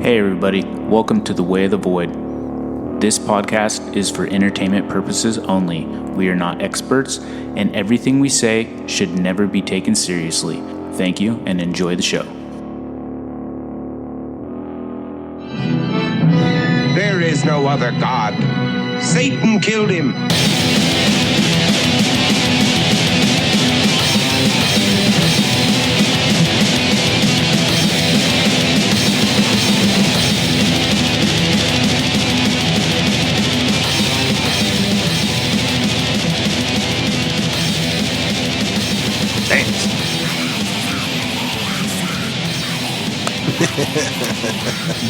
Hey everybody, welcome to The Way of the Void. This podcast is for entertainment purposes only. We are not experts, and everything we say should never be taken seriously. Thank you, and enjoy the show. There is no other God. Satan killed him.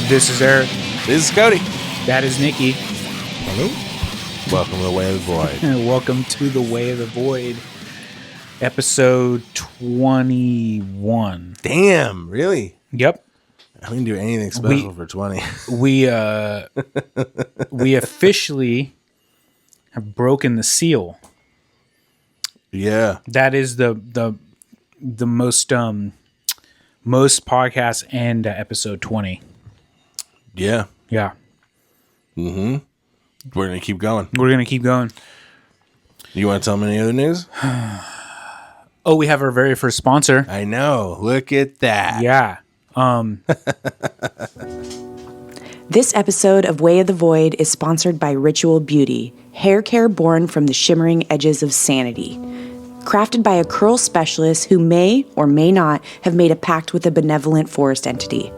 This is Eric. This is Cody. That is Nikki. Hello. Welcome to The Way of the Void. Welcome to The Way of the Void, episode 21. Damn, really? Yep. I didn't do anything special for 20. We officially have broken the seal. Yeah. That is the most podcasts end at episode 20. Yeah. Yeah. Mm-hmm. We're going to keep going. We're going to keep going. You want to tell me any other news? Oh, we have our very first sponsor. I know. Look at that. Yeah. This episode of Way of the Void is sponsored by Ritual Beauty, hair care born from the shimmering edges of sanity. Crafted by a curl specialist who may or may not have made a pact with a benevolent forest entity.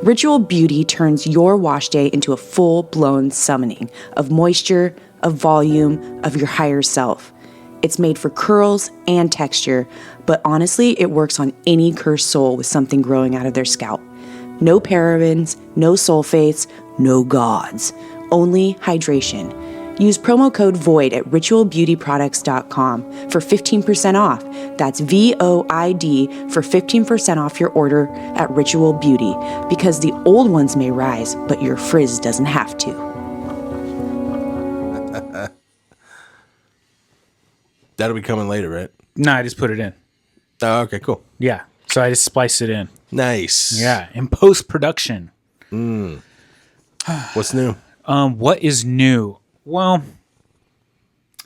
Ritual Beauty turns your wash day into a full-blown summoning of moisture, of volume, of your higher self. It's made for curls and texture, but honestly, it works on any cursed soul with something growing out of their scalp. No parabens, no sulfates, no gods. Only hydration. Use promo code VOID at ritualbeautyproducts.com for 15% off. That's VOID for 15% off your order at Ritual Beauty, because the old ones may rise, but your frizz doesn't have to. That'll be coming later, right? No, I just put it in. Oh, okay, cool. Yeah. So I just spliced it in. Nice. Yeah. In post-production. What's new? What is new? Well,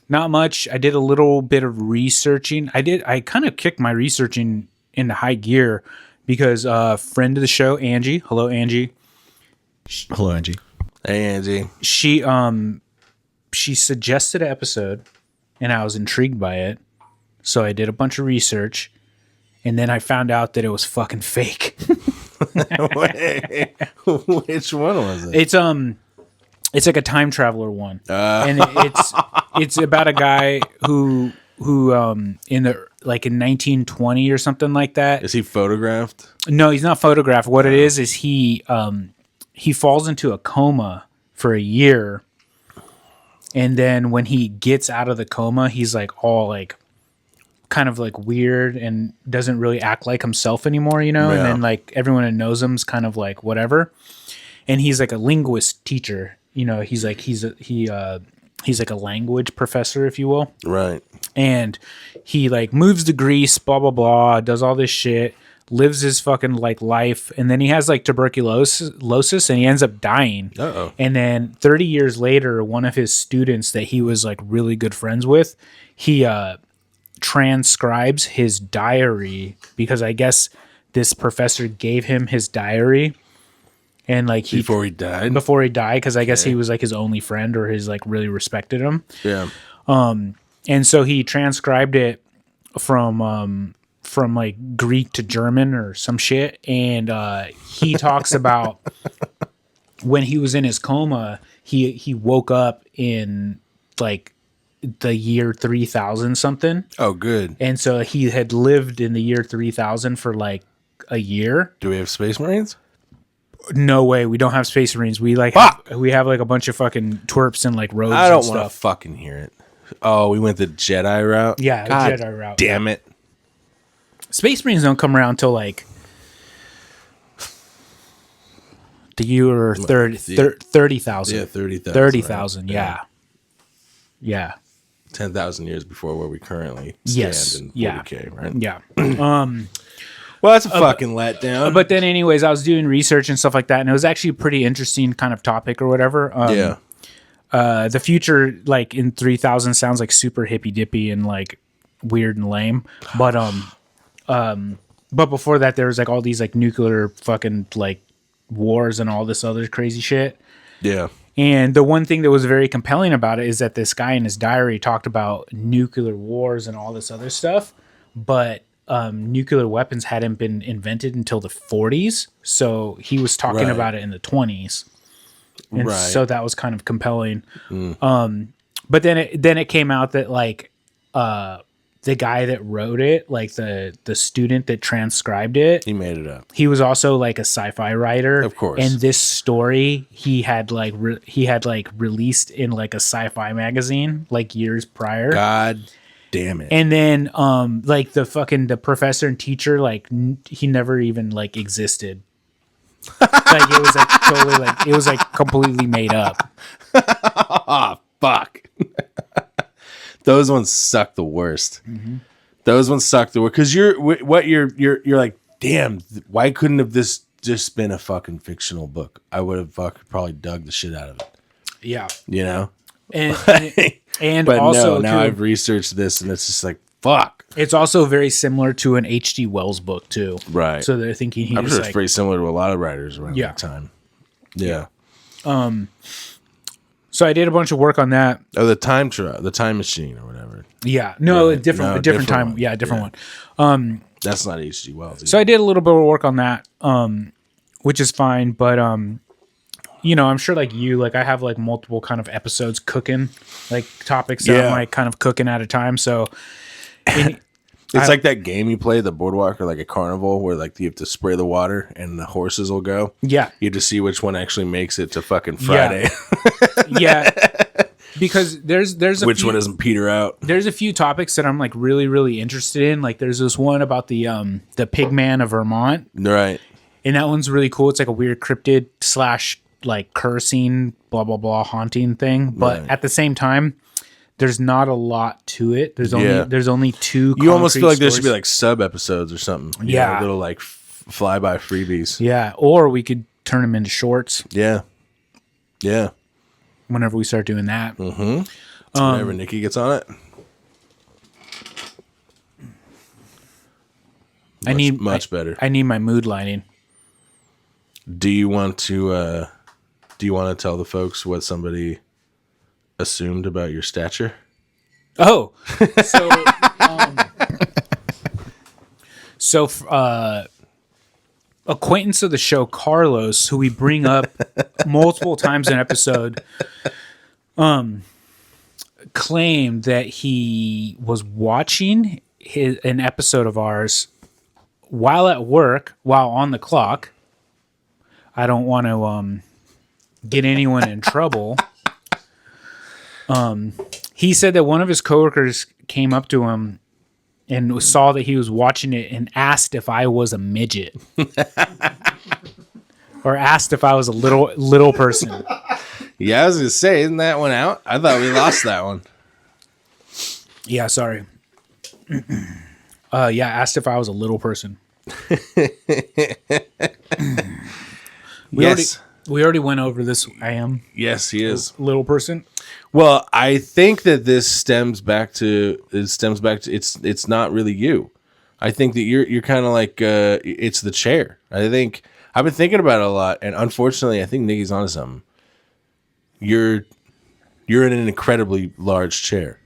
not much. I did a little bit of researching. I kind of kicked my researching into high gear because a friend of the show, Angie. Hello, Angie. Hello, Angie. Hey, Angie. She suggested an episode, and I was intrigued by it. So I did a bunch of research, and then I found out that it was fucking fake. Wait, which one was it? It's like a time traveler one, and it's about a guy who in 1920 or something like that. Is he photographed? No, he's not photographed. What it is he falls into a coma for a year, and then when he gets out of the coma, he's like all like kind of like weird and doesn't really act like himself anymore, you know. Yeah. And then like everyone that knows him's kind of like whatever, and he's like a linguist teacher. You know, he's like a language professor, if you will. Right. And he like moves to Greece, blah blah blah, does all this shit, lives his fucking like life, and then he has like tuberculosis, and he ends up dying. Uh-oh. And then 30 years later, one of his students that he was like really good friends with, he transcribes his diary, because I guess this professor gave him his diary. And like before he died, because I guess he was like his only friend, or his like really respected him. Yeah. And so he transcribed it from like Greek to German or some shit. And he talks about when he was in his coma, he woke up in like the year 3000 something. Oh, good. And so he had lived in the year 3000 for like a year. Do we have Space Marines? No way. We don't have Space Marines. We like we have like a bunch of fucking twerps and like robes. I don't want to fucking hear it. Oh, we went the Jedi route. Yeah, God Jedi route. Damn it! Space Marines don't come around till like the year 30,000. Yeah, 30,000. 30,000. Right? Yeah. 10,000 years before where we currently stand in 40K, right? Yeah. Well, that's a fucking letdown. But then, anyways, I was doing research and stuff like that, and it was actually a pretty interesting kind of topic or whatever. The future, like in 3000, sounds like super hippy dippy and like weird and lame. But before that, there was like all these like nuclear fucking like wars and all this other crazy shit. Yeah. And the one thing that was very compelling about it is that this guy in his diary talked about nuclear wars and all this other stuff, but nuclear weapons hadn't been invented until the 40s. So he was talking about it in the 20s. And so that was kind of compelling. But then it came out that like the guy that wrote it, like the student that transcribed it, He made it up. he was also like a sci-fi writer, Of course. And this story he had released in like a sci-fi magazine like years prior. God damn it. And then like the professor and teacher, like he never even like existed. Like it was like totally like it was like completely made up. Fuck. Those ones suck the worst. Those ones suck the worst because you're like, damn, why couldn't have this just been a fucking fictional book? I would have probably dug the shit out of it. Yeah. You know? And But also no, now too, I've researched this and it's just like, fuck. it's also very similar to an H.G. Wells book too. Right. So they're thinking he I'm was sure like, it's pretty similar to a lot of writers around that time. Yeah. so I did a bunch of work on that. Oh, the time machine or whatever. Yeah. No, Right. a different No, time. different one. Yeah, a different one. That's not H.G. Wells. So I did a little bit of work on that, which is fine. But you know, I'm sure like you, like I have like multiple kind of episodes cooking, like topics that I'm like kind of cooking at a time. So It's like that game you play, the boardwalk or like a carnival, where like you have to spray the water and the horses will go. Yeah. You have to see which one actually makes it to fucking Friday. Yeah. Because there's a Which few, one doesn't peter out? there's a few topics that I'm like really, really interested in. Like there's this one about the pig man of Vermont. Right. And that one's really cool. It's like a weird cryptid / like cursing, blah, blah, blah, haunting thing. But Right. at the same time, there's not a lot to it. There's only two. You almost feel like there should be stories. like sub episodes or something. You Yeah. know, little like flyby freebies. Yeah. Or we could turn them into shorts Yeah. Yeah. whenever we start doing that. Whenever Nikki gets on it. I need much better. I need my mood lighting. Do you want to tell the folks what somebody assumed about your stature? Oh, so acquaintance of the show Carlos, who we bring up multiple times in episode, claimed that he was watching an episode of ours while at work, while on the clock. I don't want to get anyone in trouble. He said that one of his coworkers came up to him and saw that he was watching it and asked if I was a midget. Or asked if I was a little person. Yeah, I was gonna say, isn't that one out? I thought we lost that one. Yeah, sorry. Asked if I was a little person. We already went over this. I am Yes, he is. little person. Well, I think that this stems back to it's not really you. I think that you're kind of like it's the chair. I think I've been thinking about it a lot, and unfortunately, I think Nikki's onto something. You're in an incredibly large chair.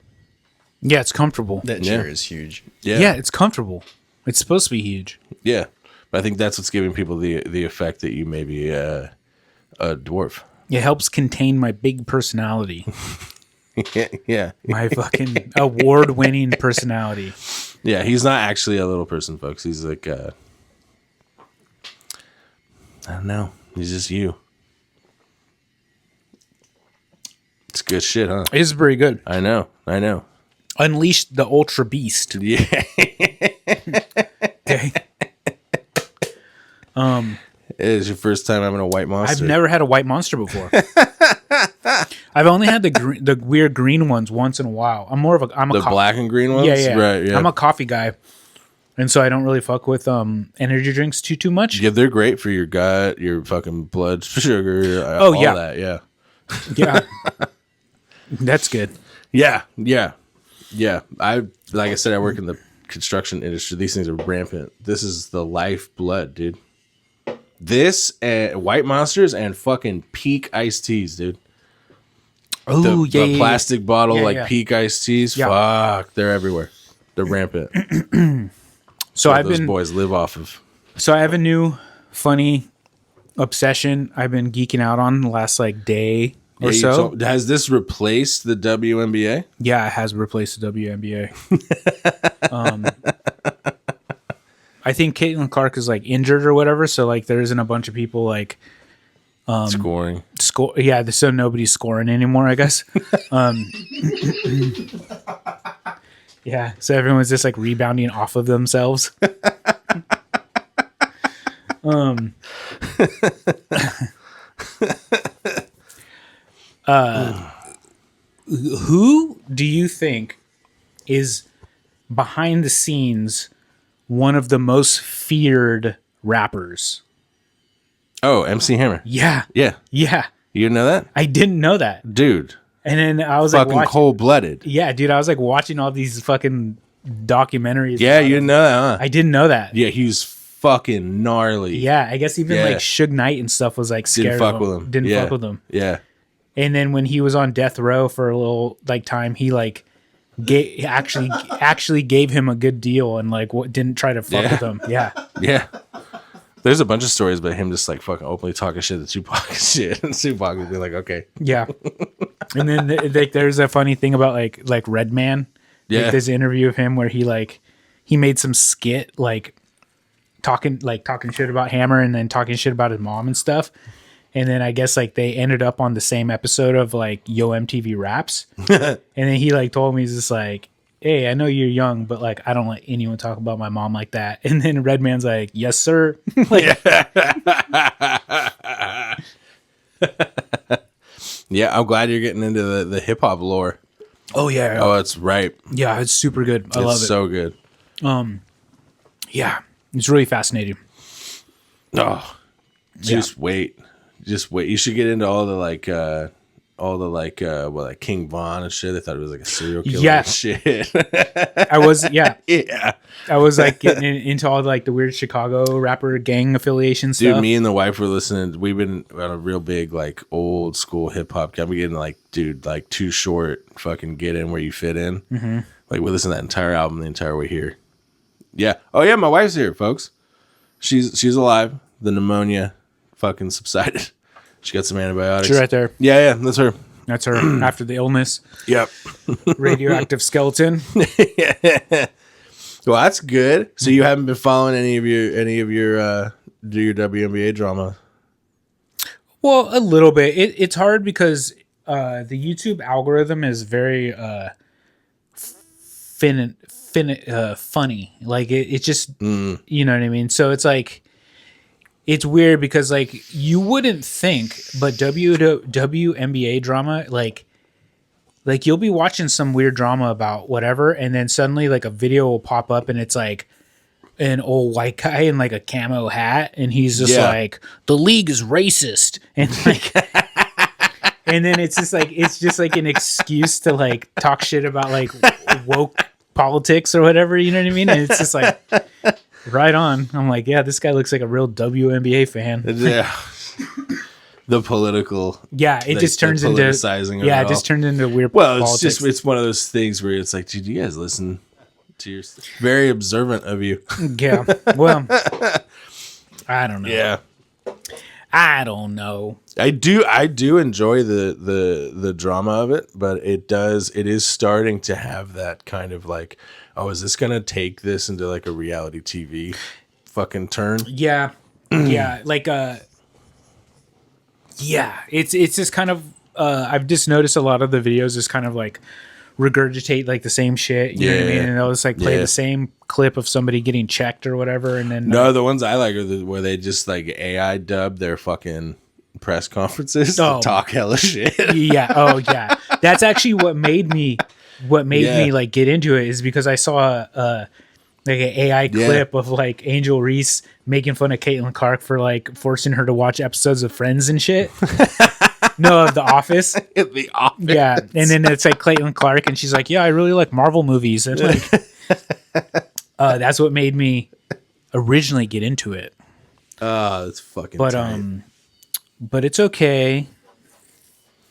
Yeah, it's comfortable. That chair is huge. Yeah, it's comfortable. It's supposed to be huge. Yeah, but I think that's what's giving people the effect that you may be a dwarf. It helps contain my big personality. Yeah, My fucking award-winning personality. yeah. He's not actually a little person, folks. He's like I don't know. He's just you. It's good shit, huh? It is pretty good. I know. Unleash the Ultra Beast. Yeah. Okay. It is your first time having a white monster. I've never had a white monster before. I've only had the weird green ones once in a while. I'm a black and green ones. yeah. Right. Yeah. I'm a coffee guy. And so I don't really fuck with energy drinks too much. Yeah, they're great for your gut, your fucking blood sugar. Oh, all yeah. That, yeah. Yeah. That's good. Yeah. Like I said, I work in the construction industry. These things are rampant. This is the lifeblood, dude. This and White Monsters and fucking Peak iced teas, dude. Oh, The plastic bottle, Peak iced teas. Yeah. Fuck, they're everywhere. They're rampant. So those boys live off of. So I have a new funny obsession I've been geeking out on the last day or so. Has this replaced the WNBA? Yeah, it has replaced the WNBA. I think Caitlin Clark is injured or whatever, so there isn't a bunch of people Scoring. Yeah, so nobody's scoring anymore, I guess. Yeah, so everyone's just rebounding off of themselves. Who do you think is behind the scenes one of the most feared rappers? Oh, MC Hammer. Yeah. Yeah. Yeah. You know that? I didn't know that. Dude. And then I was fucking cold-blooded. Yeah, dude, I was watching all these fucking documentaries. Yeah, you didn't know that, huh? I didn't know that. Yeah, he was fucking gnarly. Yeah, I guess even Suge Knight and stuff was scared Didn't fuck of with him. him. Didn't fuck with him. Yeah. And then when he was on death row for a little time, he actually gave him a good deal and didn't try to fuck with him. Yeah. Yeah. There's a bunch of stories about him just fucking openly talking shit to Tupac and shit. And Tupac would be like, okay. Yeah. And then there's a funny thing about Redman. Yeah. There's an interview of him where he made some skit talking shit about Hammer and then talking shit about his mom and stuff. And then I guess they ended up on the same episode of Yo MTV Raps. And then he told me, he's just hey, I know you're young, but I don't let anyone talk about my mom like that. And then Redman's like, yes, sir. Yeah, I'm glad you're getting into the hip hop lore. Oh yeah. Oh, it's right. Yeah, it's super good. I love it. It's so good. Yeah, it's really fascinating. Oh, just wait. You should get into all the King Von and shit. They thought it was a serial killer. Yeah. And shit. I was, yeah. Yeah. I was getting into all the weird Chicago rapper gang affiliation stuff. Dude, me and the wife were listening. We've been on a real big old school hip hop. We getting Too Short. Fucking Get In Where You Fit In. Mm-hmm. We listened to that entire album the entire way here. Yeah. Oh yeah, my wife's here, folks. She's alive. The pneumonia fucking subsided. She got some antibiotics. She's right there. Yeah, that's her. That's her after the illness. Yep. Radioactive skeleton. Well, that's good. So you haven't been following any of your WNBA drama? Well, a little bit. It's hard because the YouTube algorithm is very funny. It just you know what I mean. So it's it's weird because you wouldn't think, but WNBA drama you'll be watching some weird drama about whatever, and then suddenly a video will pop up and it's an old white guy in a camo hat, and he's just the league is racist, and and then it's just an excuse to talk shit about woke politics or whatever, you know what I mean? And it's just right on. I'm yeah, this guy looks like a real WNBA fan. Yeah. The political. Yeah, it just turns into politicizing. Yeah, it just turned into weird. Well, politics. it's one of those things where it's dude, you guys listen to your very observant of you. Yeah. Well, I don't know. Yeah. I don't know. I do enjoy the drama of it, but it is starting to have that kind of oh, is this gonna take this into a reality TV fucking turn? Yeah. Yeah. Yeah. It's just kind of I've just noticed a lot of the videos just kind of regurgitate the same shit. You know what I mean? And they'll just play the same clip of somebody getting checked or whatever, and then no, the ones I like are where they just AI dub their fucking press conferences to talk hella shit. Yeah. Oh yeah. That's actually what made me get into it, is because I saw like an AI clip of like Angel Reese making fun of Caitlin Clark for like forcing her to watch episodes of Friends and shit. No, of The Office. The Office. Yeah, and then it's like Caitlin Clark, and she's like, "Yeah, I really like Marvel movies," and like, that's what made me originally get into it. Oh, that's fucking. But it's okay.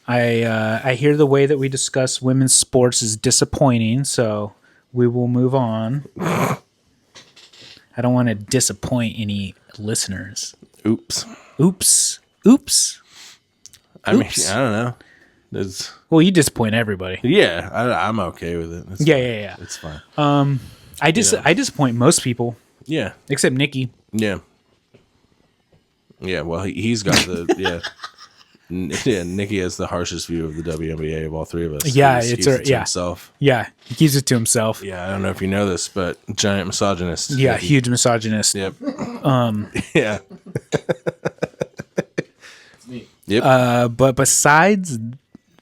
I hear the way that we discuss women's sports is disappointing, so we will move on. I don't want to disappoint any listeners. Oops. I mean, I don't know. Well, you disappoint everybody. Yeah, I'm okay with it. It's Yeah. It's fine. I disappoint most people. Yeah. Except Nikki. Yeah. Yeah, well, he's got the Nikki has the harshest view of the WNBA of all three of us. Yeah, he keeps it to yeah. himself. Yeah, he keeps it to himself. Yeah, I don't know if you know this, but giant misogynist. Yeah, huge misogynist. Yep. Yeah. Yep. But besides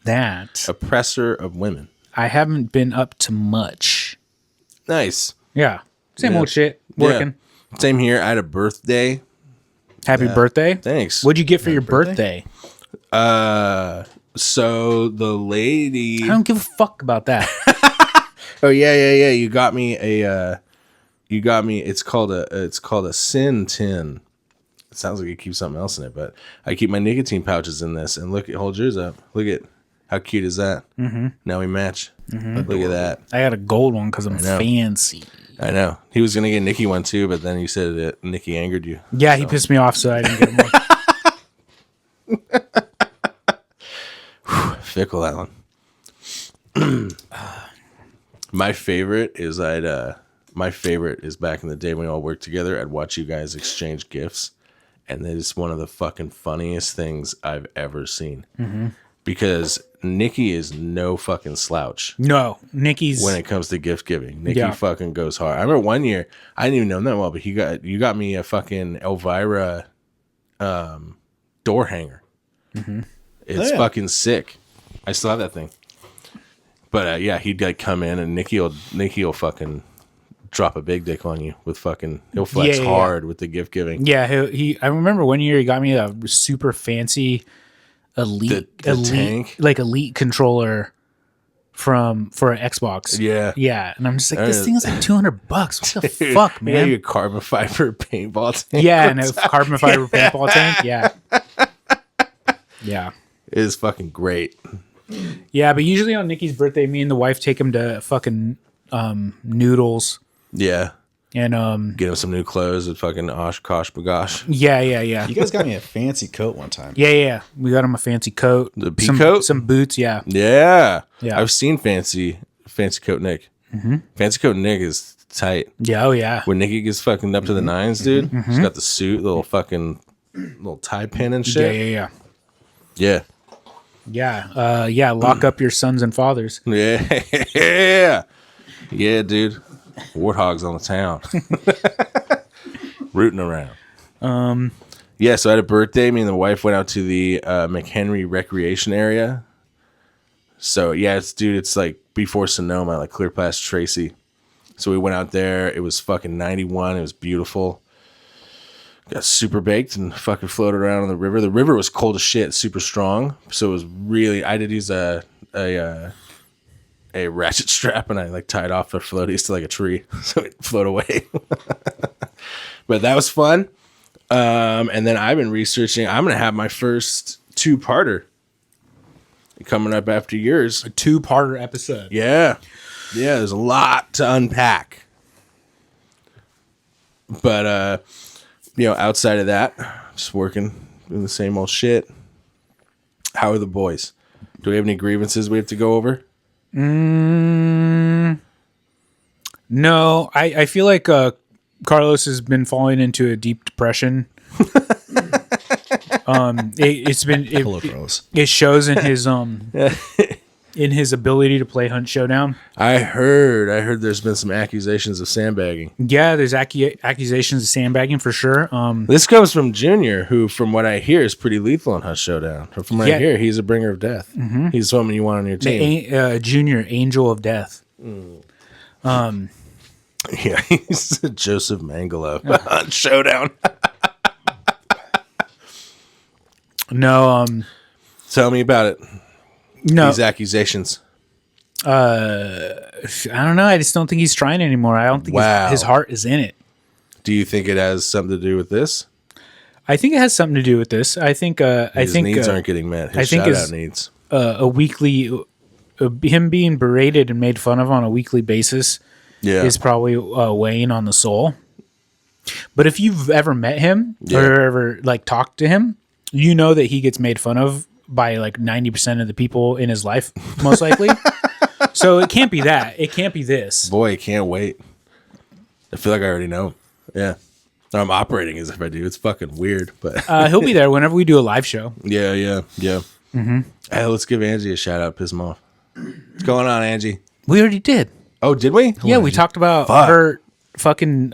that, Oppressor of women. I haven't been up to much. Nice. Yeah. Same Yeah. old shit. Working. Yeah. Same here. I had a birthday. Happy birthday. Thanks. What'd you get for your birthday? So the lady. I don't give a fuck about that. Oh yeah. You got me a. It's called a sin tin. It sounds like you keep something else in it, but I keep my nicotine pouches in this. And hold yours up. Look at how cute is that? Mm-hmm. Now we match. Mm-hmm. Look at that. I got a gold one because I'm fancy. I know. He was gonna get Nikki one too, but then you said that Nikki angered you. Yeah, he pissed me off, so I didn't get him one. Fickle, that one. My favorite is back in the day when we all worked together. I'd watch you guys exchange gifts, and it is one of the fucking funniest things I've ever seen. Mm-hmm. Because Nikki is no fucking slouch. No, Nikki's when it comes to gift giving. Nikki fucking goes hard. I remember one year, I didn't even know him that well, but you got me a fucking Elvira door hanger. Mm-hmm. It's fucking sick. I still have that thing. But yeah, he'd like come in and Nikki'll fucking drop a big dick on you with fucking. He'll flex hard with the gift giving. Yeah, he. I remember one year he got me a super fancy elite tank, like elite controller for an Xbox. Yeah, and I'm just like, this thing is like $200. What the fuck, man? Yeah, your carbon fiber paintball tank. Yeah, and a carbon fiber paintball tank. Yeah. It is fucking great. Yeah, but usually on Nikki's birthday, me and the wife take him to fucking Noodles. Yeah. And get him some new clothes with fucking Oshkosh Bagosh. Yeah. You guys got me a fancy coat one time. Yeah. We got him a fancy coat. The pea coat? Some boots, yeah. I've seen fancy coat Nick. Mm-hmm. Fancy coat Nick is tight. Yeah, oh yeah. When Nicky gets fucking up to the nines, dude, he's got the suit, little tie pin and shit. Yeah. Lock up your sons and fathers. Yeah, dude. Warthogs on the town, rooting around. Yeah. So I had a birthday. Me and the wife went out to the McHenry Recreation Area. So yeah, it's like before Sonoma, like Clear Pass Tracy. So we went out there. It was fucking 91. It was beautiful. Got super baked and fucking floated around on the river. The river was cold as shit, super strong. So it was really. I did use a ratchet strap and I like tied off the floaties to like a tree so it float away. But that was fun. And then I've been researching. I'm gonna have my first 2-parter coming up after yours. A 2-parter episode. Yeah. There's a lot to unpack. But outside of that, just working, doing the same old shit. How are the boys? Do we have any grievances we have to go over? No, I feel like Carlos has been falling into a deep depression. Hello, Carlos. It shows in his in his ability to play Hunt Showdown. I heard there's been some accusations of sandbagging. Yeah, there's accusations of sandbagging for sure. This comes from Junior, who, from what I hear, is pretty lethal in Hunt Showdown. From what I hear, he's a bringer of death. Mm-hmm. He's someone you want on your team. Junior, Angel of Death. Yeah, he's Joseph Mangala on Showdown. No, Tell me about it. no. These accusations. I don't know. I just don't think he's trying anymore. I don't think his heart is in it. Do you think it has something to do with this? I think it has something to do with this. I think His needs aren't getting met. His shout-out needs. A weekly him being berated and made fun of on a weekly basis is probably weighing on the soul. But if you've ever met him or ever like talked to him, you know that he gets made fun of by like 90% of the people in his life, most likely. So it can't be that. It can't be this. Boy, I can't wait. I feel like I already know. Yeah. I'm operating as if I do. It's fucking weird, but He'll be there whenever we do a live show. yeah. Mm-hmm. Hey, let's give Angie a shout out. Piss him off. What's going on, Angie? We already did. Oh, did we? Yeah, we talked about her fucking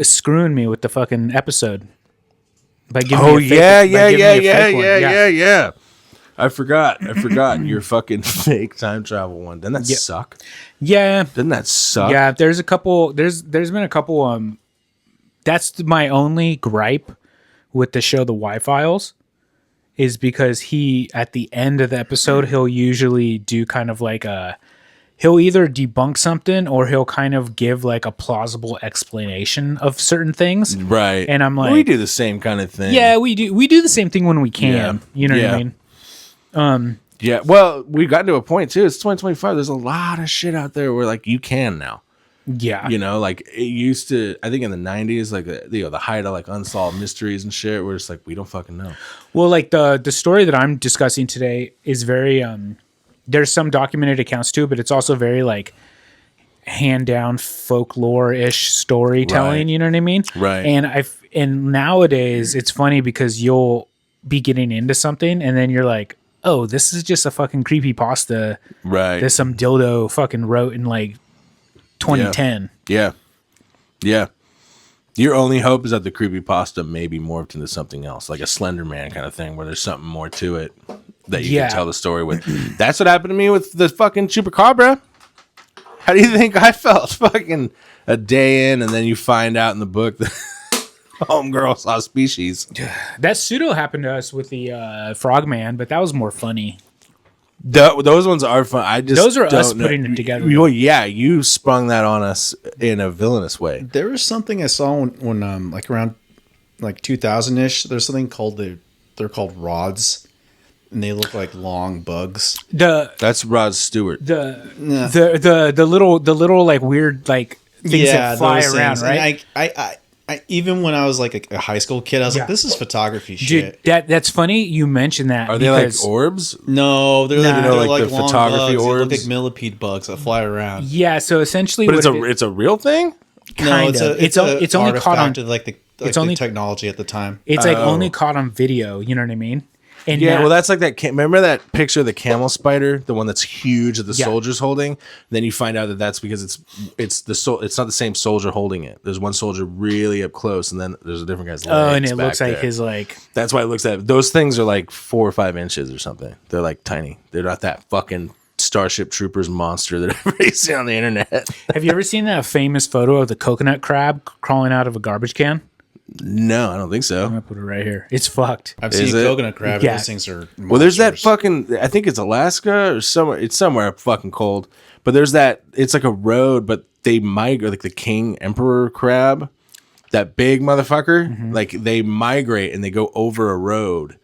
screwing me with the fucking episode by giving me a fake, yeah. I forgot your fucking fake time travel one. Doesn't that suck? Yeah. Doesn't that suck? Yeah, there's a couple. There's been a couple. That's my only gripe with the show, The Y-Files, is because he at the end of the episode he'll usually do kind of like he'll either debunk something or he'll kind of give like a plausible explanation of certain things. Right. And I'm like, we do the same kind of thing. Yeah, we do. We do the same thing when we can. Yeah. You know what I mean? Yeah. Well, we've gotten to a point too. It's 2025. There's a lot of shit out there where like you can now. Yeah. You know, like it used to, I think in the 90s, like the height of like unsolved mysteries and shit, where it's like we don't fucking know. Well, like the story that I'm discussing today is very there's some documented accounts too, but it's also very like hand down folklore-ish storytelling, Right. you know what I mean? Right. And nowadays it's funny because you'll be getting into something and then you're like, oh, this is just a fucking creepypasta Right. that some dildo fucking wrote in like 2010. Yeah. Your only hope is that the creepypasta may be morphed into something else, like a Slender Man kind of thing, where there's something more to it that you can tell the story with. That's what happened to me with the fucking Chupacabra. How do you think I felt? Fucking a day in, and then you find out in the book that homegirl saw species. That pseudo happened to us with the Frogman, but that was more funny. Those ones are fun. I just Those are don't us know. putting it together. Well, yeah, you sprung that on us in a villainous way. There was something I saw when like around like 2000-ish. There's something called they're called rods, and they look like long bugs. That's Rod Stewart. The little like weird like things that fly those around, things. right? And I even when I was like a high school kid, I was like, "This is photography Dude, shit." that's funny you mentioned that. Are they like because- orbs? No, they're Nah. like, You know, like the long photography bugs. They look orbs? like millipede bugs that fly around. Yeah, so essentially, But what it's a real thing? kind it's of. a It's only caught on. artifact of like the it's only- technology at the time. It's like only caught on video. You know what I mean? And Yeah, now- well, that's like that. Remember that picture of the camel spider, the one that's huge that the soldier's holding? Then you find out that that's because it's not the same soldier holding it. There's one soldier really up close, and then there's a different guy's legs. Oh, and it back looks like there. his like. That's why it looks that. Those things are like 4 or 5 inches or something. They're like tiny. They're not that fucking Starship Troopers monster that everybody's seen on the internet. Have you ever seen that famous photo of the coconut crab crawling out of a garbage can? No, I don't think I'm so. gonna put it right here. It's fucked. I've Is seen it? coconut crab. Yeah. And those things are Well, there's that monsters. fucking. I think it's Alaska or somewhere. It's somewhere fucking cold. But there's that. It's like a road, but they migrate like the king emperor crab, that big motherfucker. Like they migrate and they go over a road,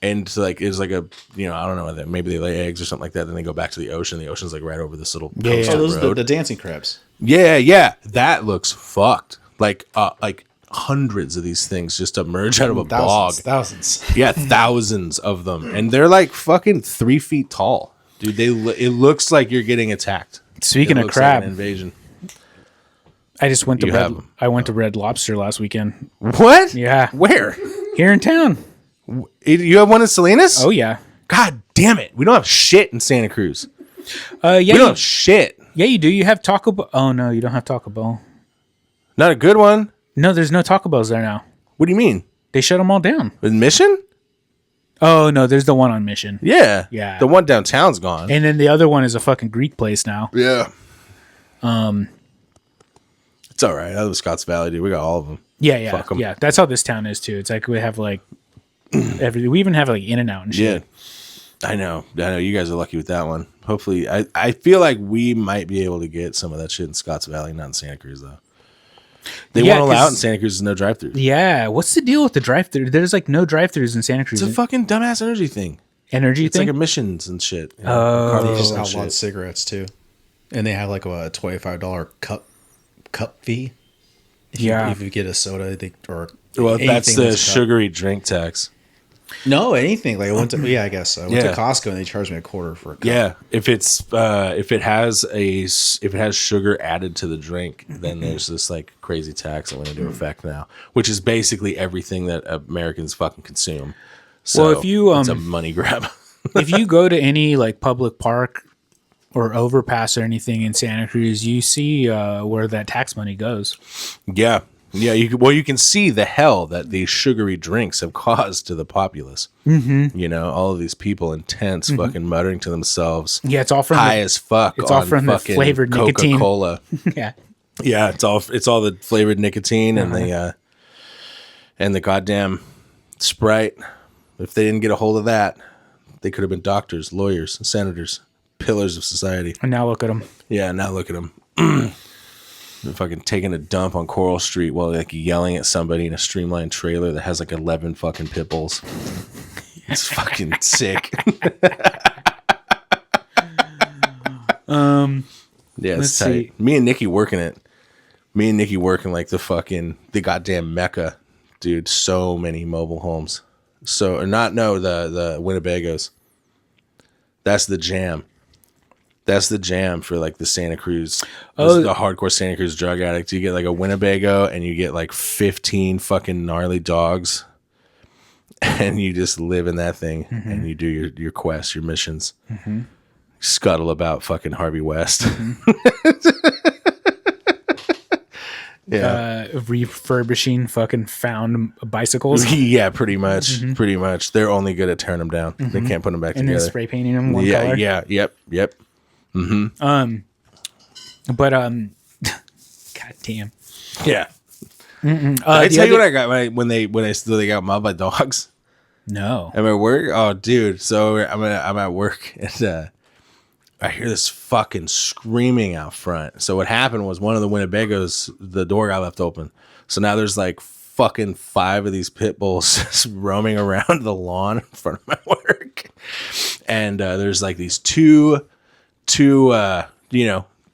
and so like it's like a I don't know, maybe they lay eggs or something like that. Then they go back to the ocean. The ocean's like right over this little coastal Oh, those are road. the dancing crabs. Yeah, that looks fucked. Like hundreds of these things just emerge out of a bog. Thousands. Yeah, thousands of them, and they're like fucking 3 feet tall, dude. It looks like you're getting attacked. Speaking It of looks like crab, an invasion. I just went to You have 'em. I went to Red Lobster last weekend. What? Yeah, Where? here in town. You have one in Salinas? Oh yeah. God damn it! We don't have shit in Santa Cruz. Yeah. We don't have shit. Yeah, you do. You have Taco Bell. Oh no, you don't have Taco Bell. Not a good one. No, there's no Taco Bells there now. What do you mean? They shut them all down. With Mission? Oh no, there's the one on Mission. Yeah. Yeah. The one downtown's gone. And then the other one is a fucking Greek place now. Yeah. It's all right. I live in Scotts Valley, dude. We got all of them. Yeah. Fuck 'em. Yeah. That's how this town is too. It's like we have like we even have like In-N-Out and shit. Yeah. I know. You guys are lucky with that one. Hopefully, I feel like we might be able to get some of that shit in Scotts Valley, not in Santa Cruz, though. They won't allow it in Santa Cruz. There's no drive-through. Yeah. What's the deal with the drive-through? There's like no drive-throughs in Santa Cruz. It's a fucking dumbass energy thing. It's like emissions and shit. You know, They just outlawed cigarettes too, and they have like a $25 cup fee. If you get a soda, that's the sugary drink tax. No, anything like I went to I guess so. I went to Costco and they charged me $0.25 for a cup. Yeah, if it has sugar added to the drink, then there's this like crazy tax that went into effect now, which is basically everything that Americans fucking consume. So well, if you it's a money grab. if you go to any like public park or overpass or anything in Santa Cruz, you see where that tax money goes. Yeah. You can see the hell that these sugary drinks have caused to the populace. Mm-hmm. You know, all of these people in tents fucking muttering to themselves. Yeah, it's all from high as fuck. It's all from the flavored nicotine. Coca-Cola. Yeah, it's all the flavored nicotine and the goddamn Sprite. If they didn't get a hold of that, they could have been doctors, lawyers, senators, pillars of society. And now look at them. Yeah, now look at them. They're fucking taking a dump on Coral Street while like yelling at somebody in a streamlined trailer that has like 11 fucking pit bulls. It's fucking sick. Yeah, it's tight. See. Me and Nikki working like the goddamn Mecca, dude. So many mobile homes. The Winnebagos. That's the jam. That's the jam for like the Santa Cruz. The hardcore Santa Cruz drug addict. You get like a Winnebago and you get like 15 fucking gnarly dogs. And you just live in that thing and you do your quests, your missions. Scuttle about fucking Harvey West. Yeah. Refurbishing fucking found bicycles. Yeah, pretty much. Pretty much. They're only good at tearing them down. They can't put them back and together. then spray painting them one color. Yeah, yep. But god damn. Yeah. Did I tell you what I got when they got mobbed by dogs? No. I'm at work. Oh, dude. So I'm at work and I hear this fucking screaming out front. So what happened was one of the Winnebagos, the door got left open. So now there's like fucking 5 of these pit bulls just roaming around the lawn in front of my work. And there's like these two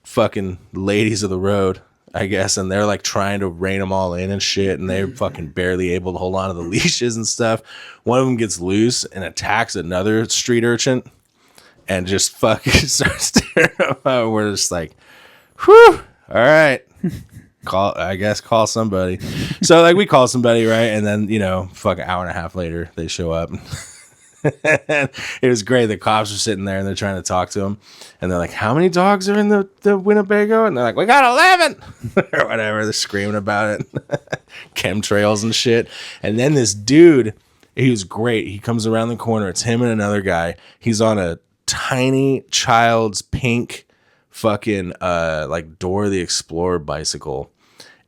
fucking ladies of the road, I guess, and they're like trying to rein them all in and shit, and they're fucking barely able to hold on to the leashes and stuff. One of them gets loose and attacks another street urchin and just fucking starts tearing them out. We're just like, whew, all right. Call somebody. So like we call somebody, right? And then, fuck an hour and a half later, they show up. And it was great. The cops are sitting there and they're trying to talk to him. And they're like, how many dogs are in the Winnebago? And they're like, we got 11 or whatever. They're screaming about it. Chemtrails and shit. And then this dude, he was great. He comes around the corner. It's him and another guy. He's on a tiny child's pink fucking like Dora the Explorer bicycle.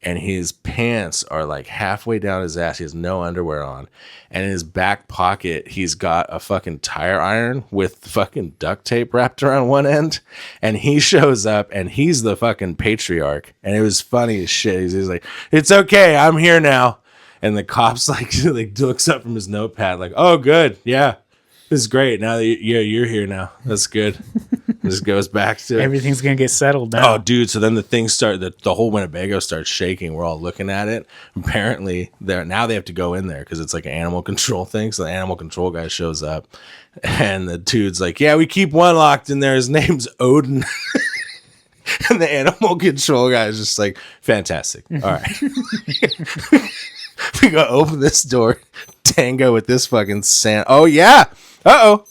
And his pants are like halfway down his ass. He has no underwear on. And in his back pocket, he's got a fucking tire iron with fucking duct tape wrapped around one end. And he shows up and he's the fucking patriarch. And it was funny as shit. He's like, it's okay, I'm here now. And the cops like looks up from his notepad like, oh, good. Yeah, this is great. Now that you're here now. That's good. This goes back to everything's gonna get settled now. Oh, dude! So then the whole Winnebago starts shaking. We're all looking at it. Apparently, they have to go in there because it's like an animal control thing. So the animal control guy shows up, and the dude's like, "Yeah, we keep one locked in there. His name's Odin." And the animal control guy is just like, "Fantastic! All right." We go open this door, Tango with this fucking sand. Oh yeah. Uh-oh.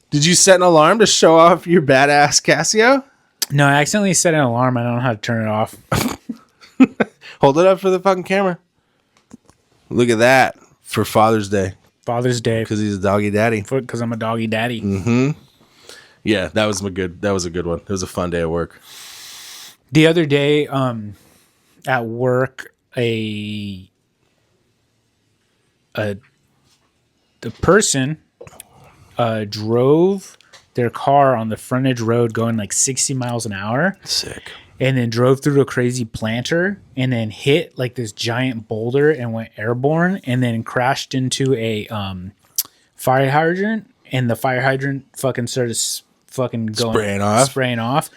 Did you set an alarm to show off your badass Casio? No, I accidentally set an alarm. I don't know how to turn it off. Hold it up for the fucking camera. Look at that for Father's Day. Father's Day. Because he's a doggy daddy. Because I'm a doggy daddy. Mm-hmm. Yeah, that was a good one. It was a fun day at work. The other day, at work, the person drove their car on the frontage road going like 60 miles an hour. Sick. And then drove through a crazy planter and then hit like this giant boulder and went airborne and then crashed into a fire hydrant, and the fire hydrant fucking started fucking going spraying off.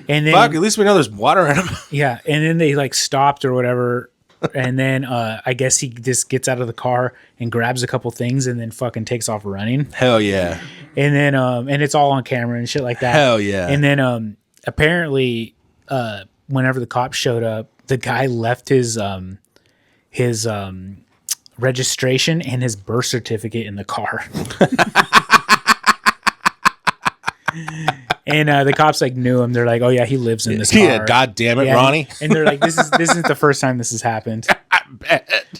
And then fuck, at least we know there's water in them. Yeah, and then they like stopped or whatever. And then I guess he just gets out of the car and grabs a couple things and then fucking takes off running. Hell yeah. And then and it's all on camera and shit like that. Hell yeah. And then apparently whenever the cops showed up, the guy left his registration and his birth certificate in the car. And the cops like knew him. They're like, "Oh yeah, he lives in this car." Yeah, god damn it, Ronnie. And they're like, "This isn't the first time this has happened." I bet.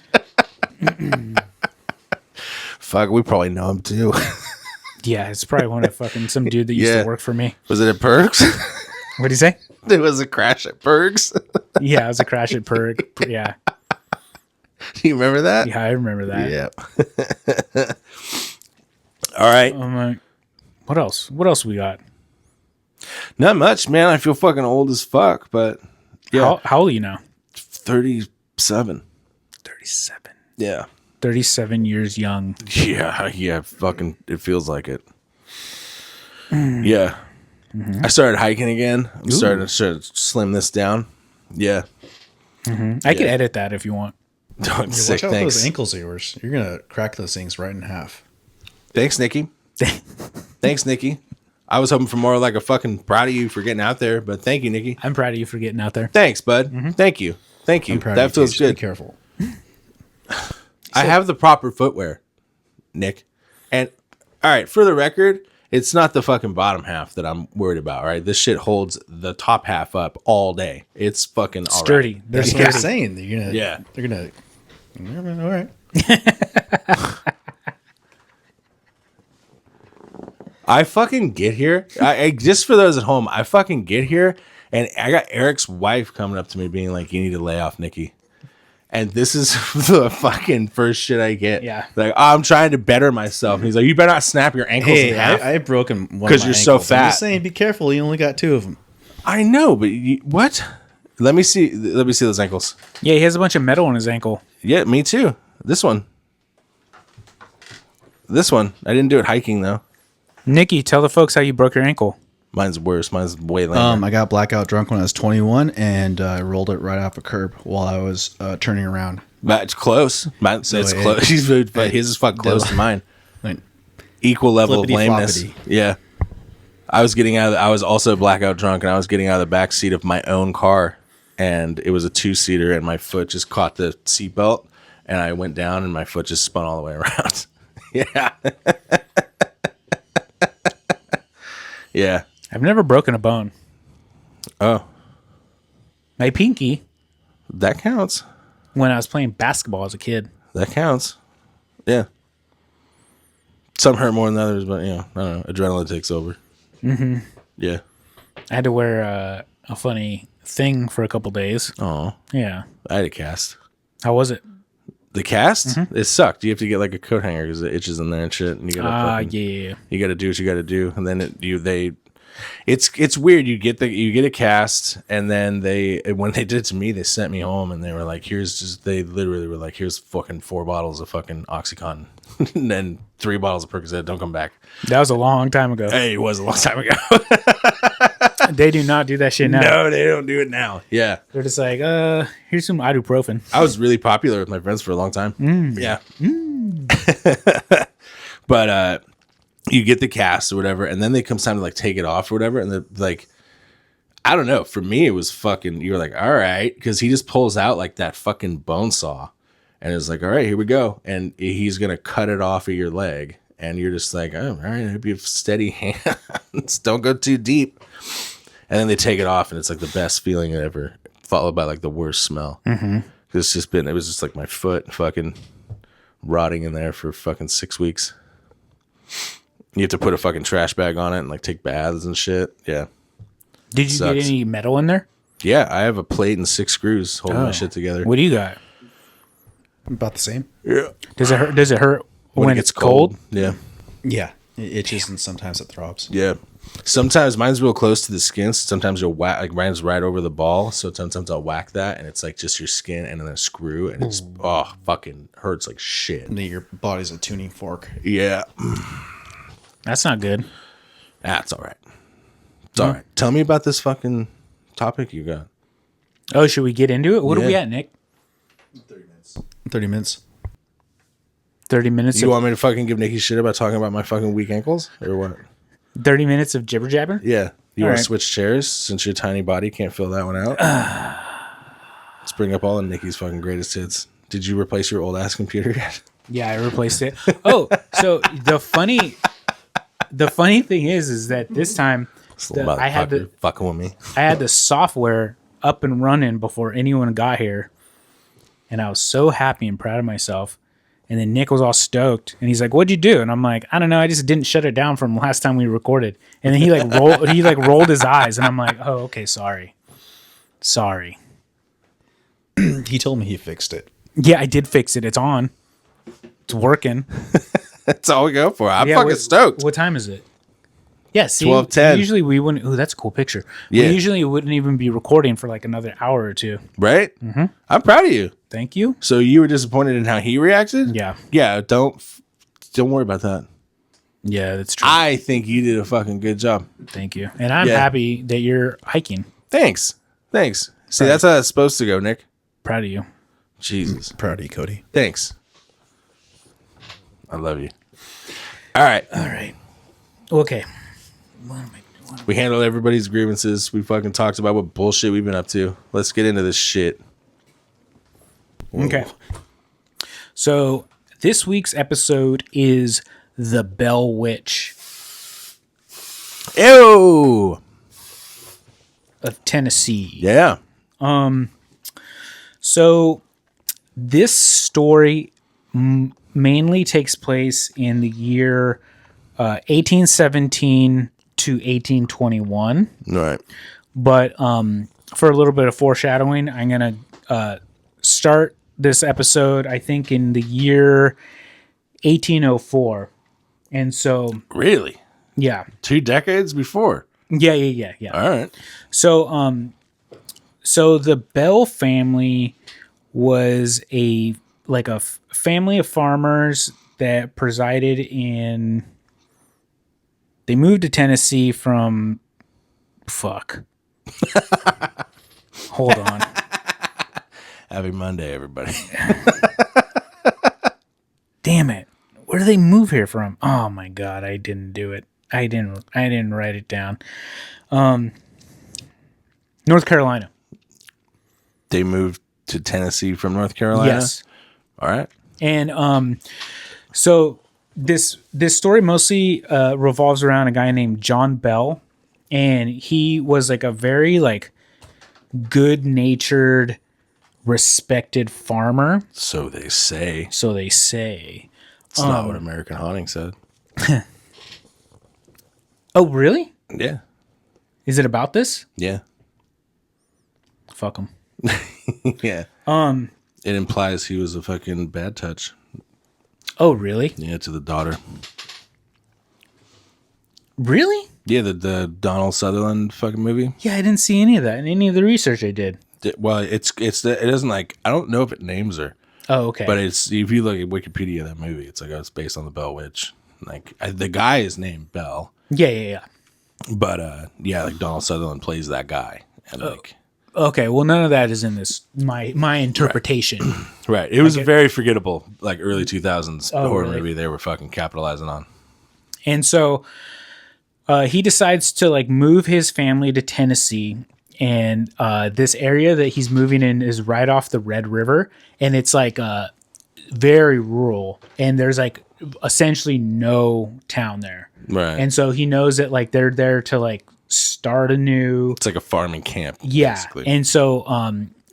Fuck, we probably know him too. Yeah, it's probably one of fucking some dude that used to work for me. Was it at Perks? What'd you say? There was a crash at Perks. Yeah, it was a crash at Perk. Yeah. Do you remember that? Yeah, I remember that. Yeah. All right. What else? What else we got? Not much, man. I feel fucking old as fuck, but yeah. How old are you now? 37. 37. Yeah. 37 years young. Yeah. Fucking, it feels like it. Yeah. Mm-hmm. I started hiking again. I'm starting to slim this down. Yeah. Mm-hmm. I could edit that if you want. Oh, Dude, sick, watch out thanks. those ankles of yours. You're gonna crack those things right in half. Thanks, Nikki. Thanks, Nikki. I was hoping for more like a fucking proud of you for getting out there, but thank you, Nikki. I'm proud of you for getting out there. Thanks, bud. Mm-hmm. Thank you. Thank you. That feels good. Be careful. I have the proper footwear, Nick. And all right, for the record, it's not the fucking bottom half that I'm worried about, right? This shit holds the top half up all day. It's fucking all sturdy. right. That's what I'm saying. You're gonna, Yeah. They're gonna. All right. I fucking get here. I just for those at home, I fucking get here, and I got Eric's wife coming up to me being like, "You need to lay off Nikki." And this is the fucking first shit I get. Yeah. Like, oh, I'm trying to better myself. And he's like, you better not snap your ankles in half. I've broken one because you're so fat. I'm just saying, be careful. You only got 2 of them. I know, but what? Let me see those ankles. Yeah, he has a bunch of metal on his ankle. Yeah, me too. This one. I didn't do it hiking though. Nikki, tell the folks how you broke your ankle. Mine's worse. Mine's way lamer. I got blackout drunk when I was 21, and I rolled it right off a curb while I was turning around. But it's close. It's close. But his is fucking close to mine. Like, Equal level of flippity lameness. floppity. Yeah. I was also blackout drunk, and I was getting out of the back seat of my own car, and it was a 2-seater, and my foot just caught the seatbelt, and I went down, and my foot just spun all the way around. Yeah. Yeah. I've never broken a bone. Oh, My pinky, that counts. when I was playing basketball as a kid. That counts. Yeah. Some hurt more than others, but, I don't know. Adrenaline takes over. Mm-hmm. Yeah. I had to wear a funny thing for a couple days. Oh, Yeah. I had a cast. How was it? The cast? It sucked. You have to get like a coat hanger because it itches in there and shit. And you gotta Yeah. you gotta do what you gotta do. And then it's weird. You get a cast, and then when they did it to me, they sent me home, and they were like, they literally were like, here's fucking 4 bottles of fucking Oxycontin and then 3 bottles of Percocet. Don't come back. That was a long time ago. Hey, it was a long time ago. They do not do that shit now. No, they don't do it now. Yeah. They're just like, here's some ibuprofen. I was really popular with my friends for a long time. Yeah. But you get the cast or whatever, and then it comes time to like take it off or whatever, and like, I don't know. For me, it was fucking. You were like, all right, because he just pulls out like that fucking bone saw, and it's like, all right, here we go, and he's gonna cut it off of your leg, and you're just like, oh, all right, I hope you have steady hands. Don't go too deep. And then they take it off, and it's like the best feeling ever, followed by like the worst smell. Mm-hmm. It was just like my foot fucking rotting in there for fucking 6 weeks. You have to put a fucking trash bag on it and like take baths and shit. Yeah. Did you get any metal in there? Yeah, I have a plate and 6 screws holding my shit together. What do you got? About the same. Yeah. Does it hurt when it it's cold? Yeah. Yeah. It itches and sometimes it throbs. Yeah. Sometimes mine's real close to the skin. So sometimes you'll whack, like mine's right over the ball. So sometimes I'll whack that and it's like just your skin and then a screw and it's fucking hurts like shit. And your body's a tuning fork. Yeah. That's not good. That's all right. It's all right. Tell me about this fucking topic you got. Oh, should we get into it? What are we Yeah. at, Nick? 30 minutes. 30 minutes. You want me to fucking give Nikki shit about talking about my fucking weak ankles or what? 30 minutes of jibber jabber? Yeah. You All want to right. switch chairs since your tiny body can't fill that one out? Let's bring up all of Nikki's fucking greatest hits. Did you replace your old ass computer yet? Yeah, I replaced it. Oh, so the funny thing is that this time I had fucking with me. I had the software up and running before anyone got here, and I was so happy and proud of myself. And then Nick was all stoked, and he's like, "What'd you do?" And I'm like, "I don't know. I just didn't shut it down from last time we recorded." And then he rolled his eyes, and I'm like, "Oh, okay, sorry." He told me he fixed it. Yeah, I did fix it. It's on. It's working. That's all we go for. I'm Yeah, fucking stoked. What time is it? Yeah, see, 12:10. usually we wouldn't. Oh, that's a cool picture. Yeah. We usually wouldn't even be recording for like another hour or two. Right? Mm-hmm. I'm proud of you. Thank you. So you were disappointed in how he reacted? Yeah. Yeah, don't worry about that. Yeah, that's true. I think you did a fucking good job. Thank you. And I'm Yeah. happy that you're hiking. Thanks. See, that's how it's supposed to go, Nick. Proud of you. Jesus. Proud of you, Cody. Thanks. I love you. All right. Okay. We handled everybody's grievances. We fucking talked about what bullshit we've been up to. Let's get into this shit. Okay. So this week's episode is The Bell Witch Ew. of Tennessee. Yeah. So this story mainly takes place in the year 1817 to 1821. Right. But for a little bit of foreshadowing, I'm going to start this episode, I think, in the year 1804. And so, Really? yeah. 2 decades before. Yeah. All right. So, so the Bell family was a family of farmers that presided in. They moved to Tennessee from. Fuck. Hold on. Happy Monday, everybody. Damn it. Where do they move here from? Oh my god, I didn't do it. I didn't write it down. North Carolina. They moved to Tennessee from North Carolina? Yes. All right. And so this story mostly revolves around a guy named John Bell, and he was like a very like good-natured, respected farmer. So they say. So they say. It's not what American Haunting said. Oh, really? Yeah. Is it about this? Yeah. Fuck him. Yeah. It implies he was a fucking bad touch. Oh, really? Yeah, to the daughter. Really? Yeah, the Donald Sutherland fucking movie. Yeah, I didn't see any of that in any of the research I did. Well, it doesn't like, I don't know if it names her, Oh, okay. but it's, if you look at Wikipedia, that movie, it's like, oh, it's based on the Bell Witch. Like the guy is named Bell, yeah. but yeah, like Donald Sutherland plays that guy, and like, Okay, well, none of that is in this. My interpretation. right. It was a very forgettable, like early 2000s horror really? movie they were fucking capitalizing on. And so he decides to like move his family to Tennessee, and this area that he's moving in is right off the Red River, and it's like very rural, and there's like essentially no town there. Right. And so he knows that like they're there to like start anew. It's like a farming camp. Yeah. Basically. And so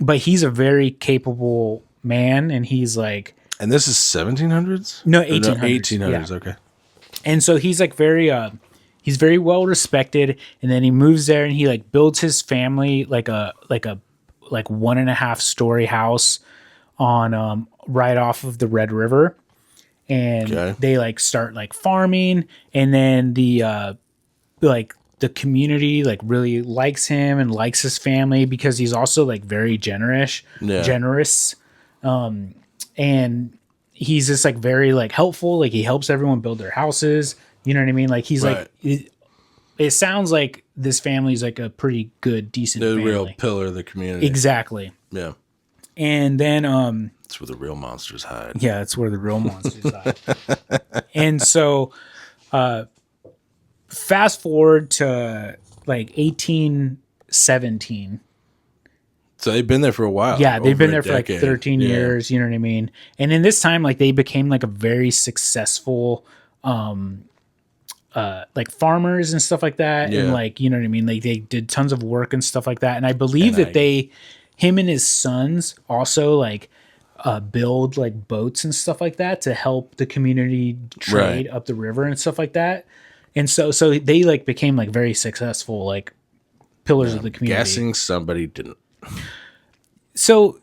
but he's a very capable man, and he's like, And this is 1700s? No, Or 1800s, 1800s, yeah. okay. and so he's like very he's very well respected, and then he moves there and he like builds his family like a 1.5 story house on right off of the Red River, and they like start like farming, and then the community like really likes him and likes his family because he's also like very generous, and he's just like very like helpful, like he helps everyone build their houses, you know what I mean, like he's like it sounds like this family's like a pretty good, decent family. Real pillar of the community. Exactly. Yeah. And then that's where the real monsters hide. Yeah, that's where the real monsters hide. And so fast forward to like 1817. So they've been there for a while. Yeah, they've been there for like 13 years, you know what I mean? And in this time, like they became like a very successful like farmers and stuff like that. Yeah. And like, you know what I mean? Like they did tons of work and stuff like that. And I believe him and his sons also like build like boats and stuff like that to help the community trade up the river and stuff like that. And so they like became like very successful, like pillars of the community. Guessing somebody didn't. So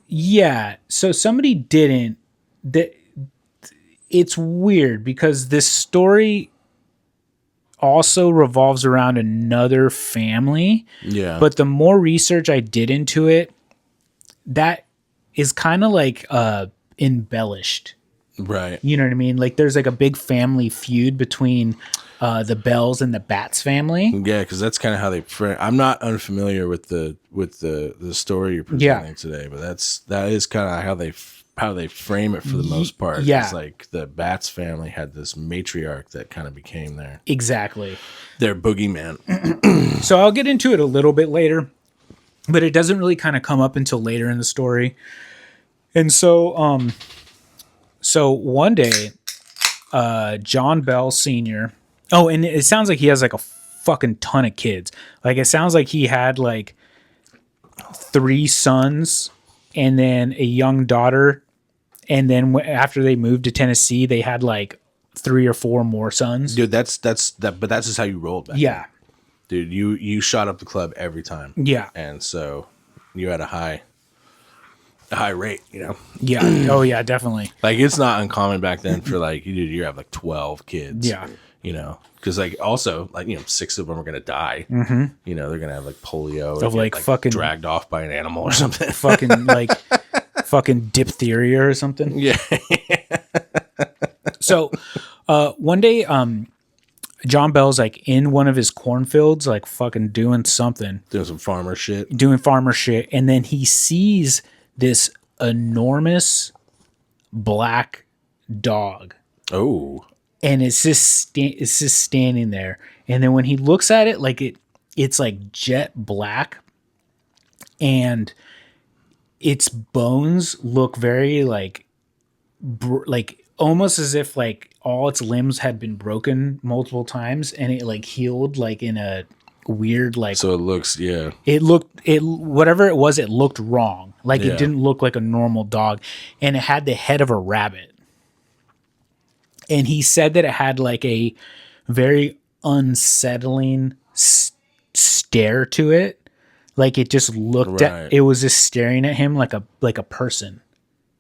somebody didn't. It's weird because this story also revolves around another family. Yeah. But the more research I did into it, that is kind of like embellished. Right. You know what I mean? Like there's like a big family feud between the Bells and the Bats family. Yeah, because that's kind of how they I'm not unfamiliar with the story you're presenting today, but that is kind of how they frame it for the most part. Yeah. It's like the Bats family had this matriarch that kind of became their boogeyman. So I'll get into it a little bit later, but it doesn't really kind of come up until later in the story. And so so one day John Bell Sr. Oh, and it sounds like he has like a fucking ton of kids. Like it sounds like he had like 3 sons and then a young daughter, and then after they moved to Tennessee, they had like 3 or 4 more sons. Dude, that's but that's just how you rolled back then. Dude, you shot up the club every time. Yeah. And so you had a high rate, you know. Yeah. Oh yeah, definitely. Like it's not uncommon back then for like you have like 12 kids. Yeah. You know, because like also like 6 of them are gonna die. Mm-hmm. You know, they're gonna have like polio or like fucking dragged off by an animal or something. Fucking like fucking diphtheria or something. Yeah. So one day John Bell's like in one of his cornfields, like fucking doing something. Doing some farmer shit. And then he sees this enormous black dog. Oh. And it's just standing there. And then when he looks at it, like it's like jet black, and its bones look very like almost as if like all its limbs had been broken multiple times, and it like healed like in a weird like. So it looks whatever it was, it looked wrong. Like it didn't look like a normal dog, and it had the head of a rabbit. And he said that it had like a very unsettling stare to it. Like it just looked it was just staring at him like a person.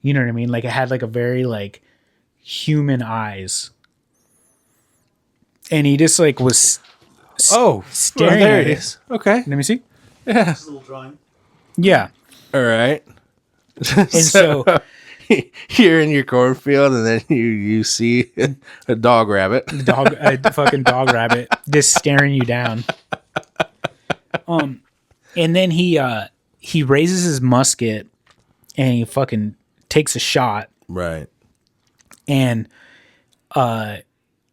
You know what I mean? Like it had like a very like human eyes. And he just like was staring there at it is. Okay. Let me see. Yeah. Just a little drawing. Yeah. All right. And so you're in your cornfield, and then you see a dog rabbit, a fucking dog rabbit, just staring you down. And then he raises his musket, and he fucking takes a shot. Right. And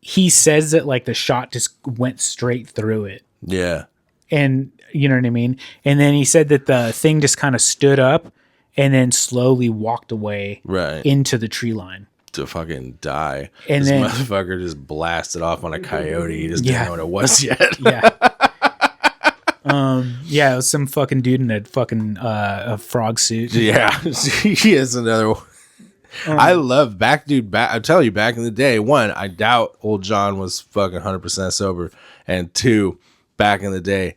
he says that like the shot just went straight through it. Yeah. And you know what I mean? And then he said that the thing just kind of stood up and then slowly walked away into the tree line. To fucking die. And this motherfucker just blasted off on a coyote. He just didn't know what it was yet. Yeah, it was some fucking dude in a fucking a frog suit. Yeah. He has another one. I love back. I tell you, back in the day, one, I doubt old John was fucking 100% sober, and two, back in the day,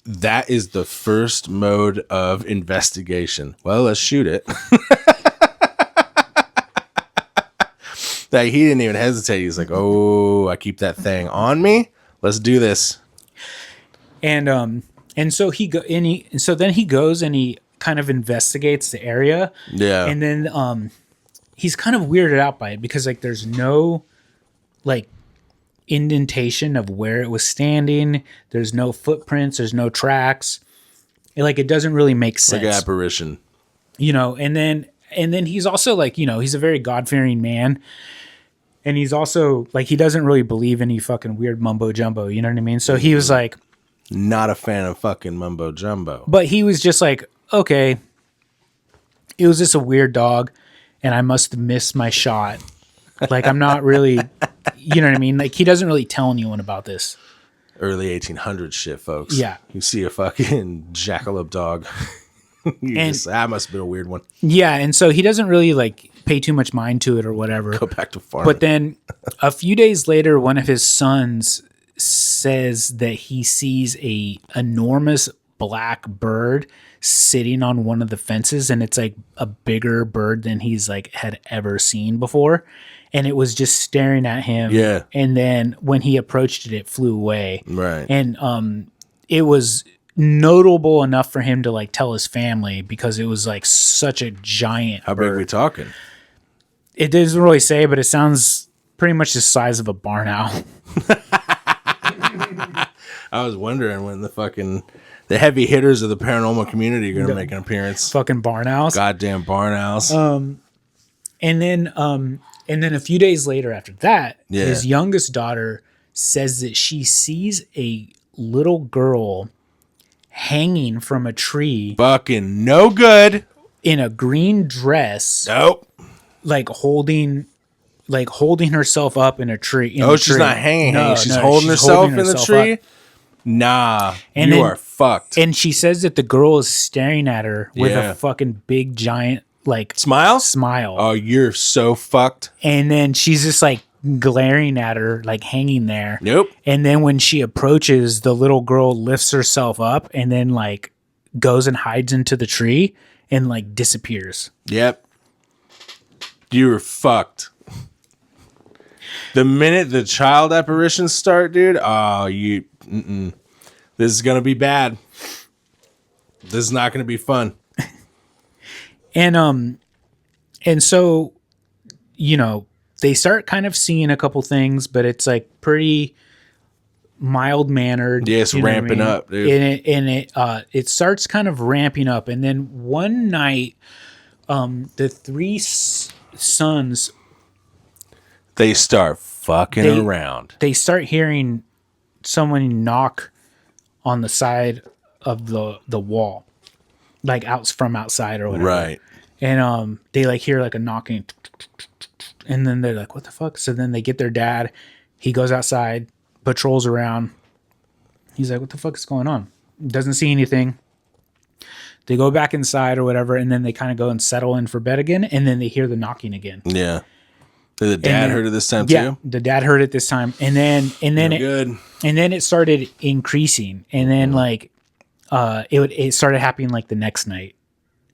that is the first mode of investigation. Well, let's shoot it. That he didn't even hesitate. He's like, "Oh, I keep that thing on me. Let's do this." And so then he goes and he kind of investigates the area. Yeah. And then he's kind of weirded out by it because like there's no like indentation of where it was standing. There's no footprints. There's no tracks. It doesn't really make sense. Like an apparition. And then he's also like, he's a very God-fearing man. And he's also like, he doesn't really believe any fucking weird mumbo jumbo. You know what I mean? So he was like, not a fan of fucking mumbo jumbo. but he was just like, okay, it was just a weird dog and I must have missed my shot. Like, I'm not really, you know what I mean? Like, he doesn't really tell anyone about this. Early 1800s shit, folks. Yeah. You see a fucking jackalope dog. That must have been a weird one. Yeah. And so he doesn't really like pay too much mind to it or whatever. Go back to farming. But then a few days later, one of his sons says that he sees a enormous black bird sitting on one of the fences, and it's like a bigger bird than he's like had ever seen before, and it was just staring at him. Yeah. And then when he approached it, it flew away. Right. And it was notable enough for him to like tell his family because it was like such a giant How big bird. are we talking? It doesn't really say, but it sounds pretty much the size of a barn owl. I was wondering when the heavy hitters of the paranormal community are going to make an appearance. Fucking barn owls. Goddamn barn owls. And then a few days later after that, Yeah. his youngest daughter says that she sees a little girl hanging from a tree Fucking no good. in a green dress, Nope. like holding herself up in a tree. She's not hanging. No, She's no, holding herself in the herself tree. up. Nah, And you then- are fucked. And she says that the girl is staring at her with Yeah. a fucking big giant like Smile? smile. Oh, you're so fucked. And then she's just like glaring at her, like hanging there. Nope. And then when she approaches, the little girl lifts herself up and then like goes and hides into the tree and like disappears. Yep. You're fucked. The minute the child apparitions start, dude, this is gonna be bad. This is not gonna be fun. And so, they start kind of seeing a couple things, but it's like pretty mild mannered. Yeah, it's ramping up, dude. And it starts kind of ramping up. And then one night, the three sons, They start fucking around. they start hearing someone knock on the side of the wall, like from outside or whatever. Right. And they like hear like a knocking, and then they're like, what the fuck? So then they get their dad. He goes outside, patrols around. He's like, what the fuck is going on? Doesn't see anything. They go back inside or whatever, and then they kind of go and settle in for bed again, and then they hear the knocking again. Yeah. The dad heard it this time Yeah, too? the dad heard it this time, and then Good. it started increasing, and then like it started happening like the next night,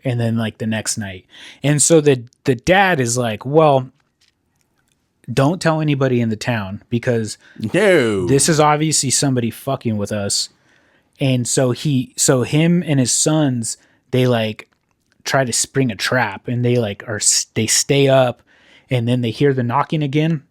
and then like the next night, and so the dad is like, well, don't tell anybody in the town because No. this is obviously somebody fucking with us, and so him and his sons, they like try to spring a trap, and they stay up. And then they hear the knocking again.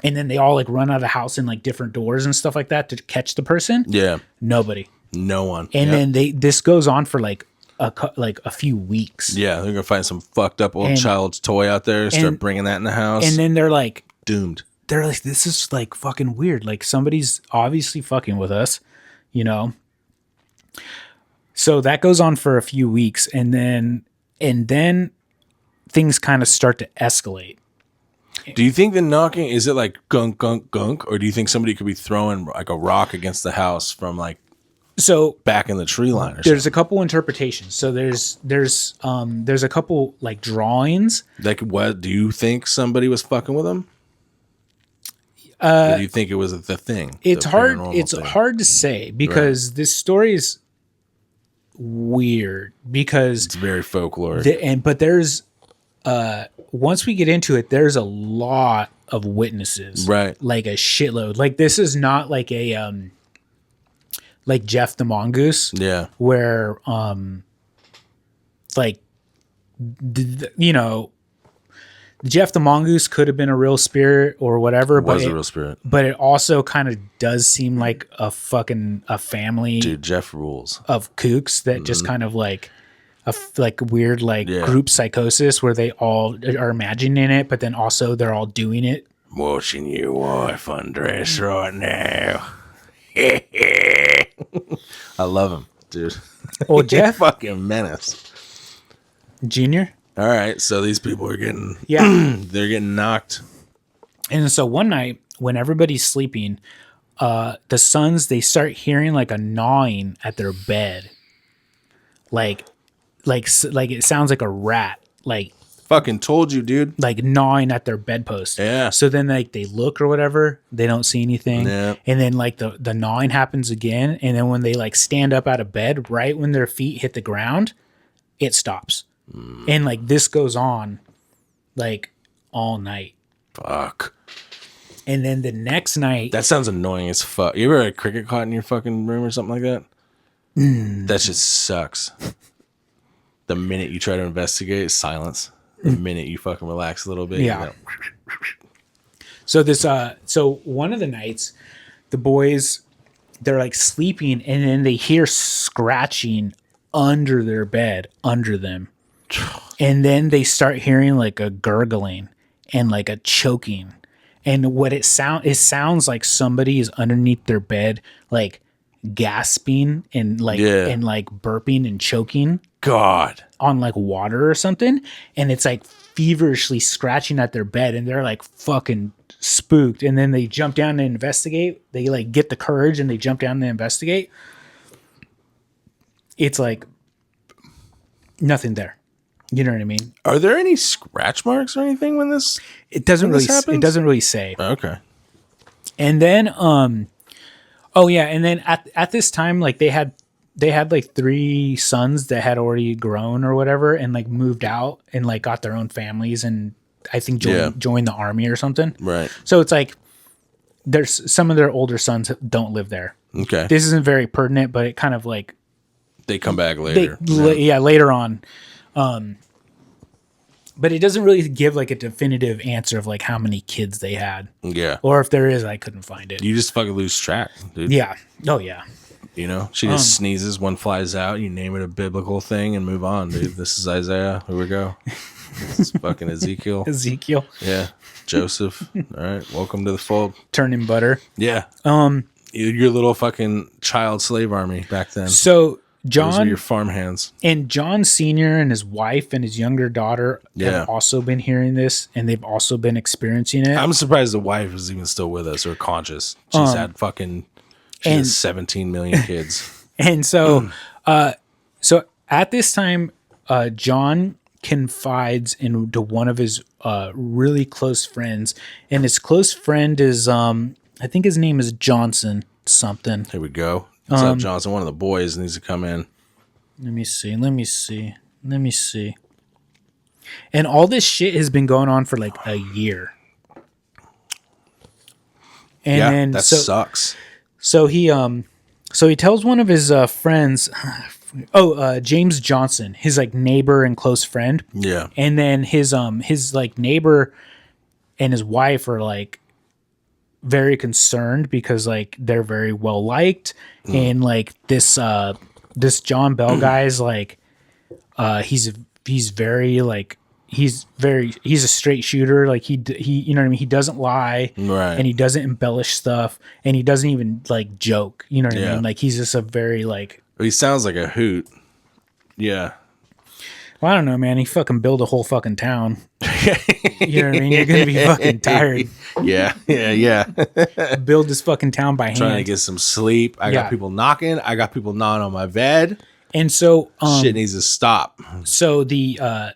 And then they all like run out of the house in like different doors and stuff like that to catch the person. Yeah. Nobody. No one. And Yep. then this goes on for like a few weeks. Yeah, they're gonna find some fucked up old child's toy out there and start bringing that in the house. And then they're like, doomed. this is like fucking weird. Like somebody's obviously fucking with us, So that goes on for a few weeks, and then things kind of start to escalate. Do you think the knocking, is it like gunk, gunk, gunk? Or do you think somebody could be throwing like a rock against the house from like So back in the tree line or there's something. a couple interpretations. So there's a couple like drawings. Like, what do you think somebody was fucking with him? Or do you think it was the thing? It's the hard. paranormal It's thing? hard to say because this story is weird because It's very folkloric. but there's once we get into it, there's a lot of witnesses, Right. Like a shitload. Like this is not like a like Jeff the Mongoose, Yeah. where like you know, Jeff the Mongoose could have been a real spirit or whatever, Was a real spirit. but it also kind of does seem like a family Dude, Jeff rules. of kooks that just kind of like like weird like Yeah. group psychosis where they all are imagining it, but then also they're all doing it. Watching your wife undress right now. I love him, dude. Oh, Jeff Fucking menace. Jr. All right, so these people are getting they're getting knocked. And so one night when everybody's sleeping, the sons, they start hearing like a gnawing at their bed. Like it sounds like a rat, like Fucking told you, dude. gnawing at their bedpost. Yeah. So then like they look or whatever, they don't see anything. Yeah. And then like the gnawing happens again. And then when they like stand up out of bed, right when their feet hit the ground, it stops. And like this goes on like all night. Fuck. And then the next night, That sounds annoying as fuck. You ever had a cricket caught in your fucking room or something like that? That just sucks. The minute you try to investigate, silence. The minute you fucking relax a little bit, Yeah. you know, so this so one of the nights, the boys, they're like sleeping and then they hear scratching under their bed, under them. And then they start hearing like a gurgling and like a choking. And what it sounds like somebody is underneath their bed, like gasping and like and like burping and choking God. on like water or something. And it's like feverishly scratching at their bed and they're like fucking spooked. And then they jump down to investigate. They like get the courage and they jump down to investigate. It's like nothing there. You know what I mean? Are there any scratch marks or anything when this? It doesn't When really. this happens? It doesn't really say. Okay. And then, oh yeah, and then at this time, like they had like 3 sons that had already grown or whatever, and like moved out and like got their own families, and I think joined the army or something. Right. So it's like there's some of their older sons don't live there. Okay. This isn't very pertinent, but it kind of like They come back later. later on. But it doesn't really give like a definitive answer of like how many kids they had, Yeah. or if there is, I couldn't find it. You just fucking lose track, dude. Yeah. Oh yeah. You know, she just sneezes, one flies out. You name it a biblical thing and move on, dude. This is Isaiah. Here we go. This is fucking Ezekiel. Ezekiel Yeah. Joseph. All right. Welcome to the fold. turning butter. Yeah. Your little fucking child slave army back then. So Those were John your farm hands. and John Sr. and his wife and his younger daughter Yeah. have also been hearing this and they've also been experiencing it. I'm surprised the wife is even still with us or conscious. She's had fucking. She has 17 million kids. And so, so at this time, John confides into one of his really close friends, and his close friend is I think his name is Johnson something. Here we go. What's up, Johnson? One of the boys needs to come in. Let me see. And all this shit has been going on for like a year. And Yeah, then that so, sucks. So he tells one of his friends, James Johnson, his like neighbor and close friend. Yeah. And then his like neighbor and his wife are like very concerned because like they're very well liked and like this John Bell guy is like he's very like he's a straight shooter, like he you know what I mean, he doesn't lie, Right. and he doesn't embellish stuff, and he doesn't even like joke, you know what I Yeah. mean, like he's just a very like He sounds like a hoot. Yeah. Well, I don't know, man. He fucking built a whole fucking town. You know what I mean? You're gonna be fucking tired. Yeah. Build this fucking town by hand. Trying to get some sleep. I got people knocking. I got people gnawing on my bed. And so shit needs to stop. So the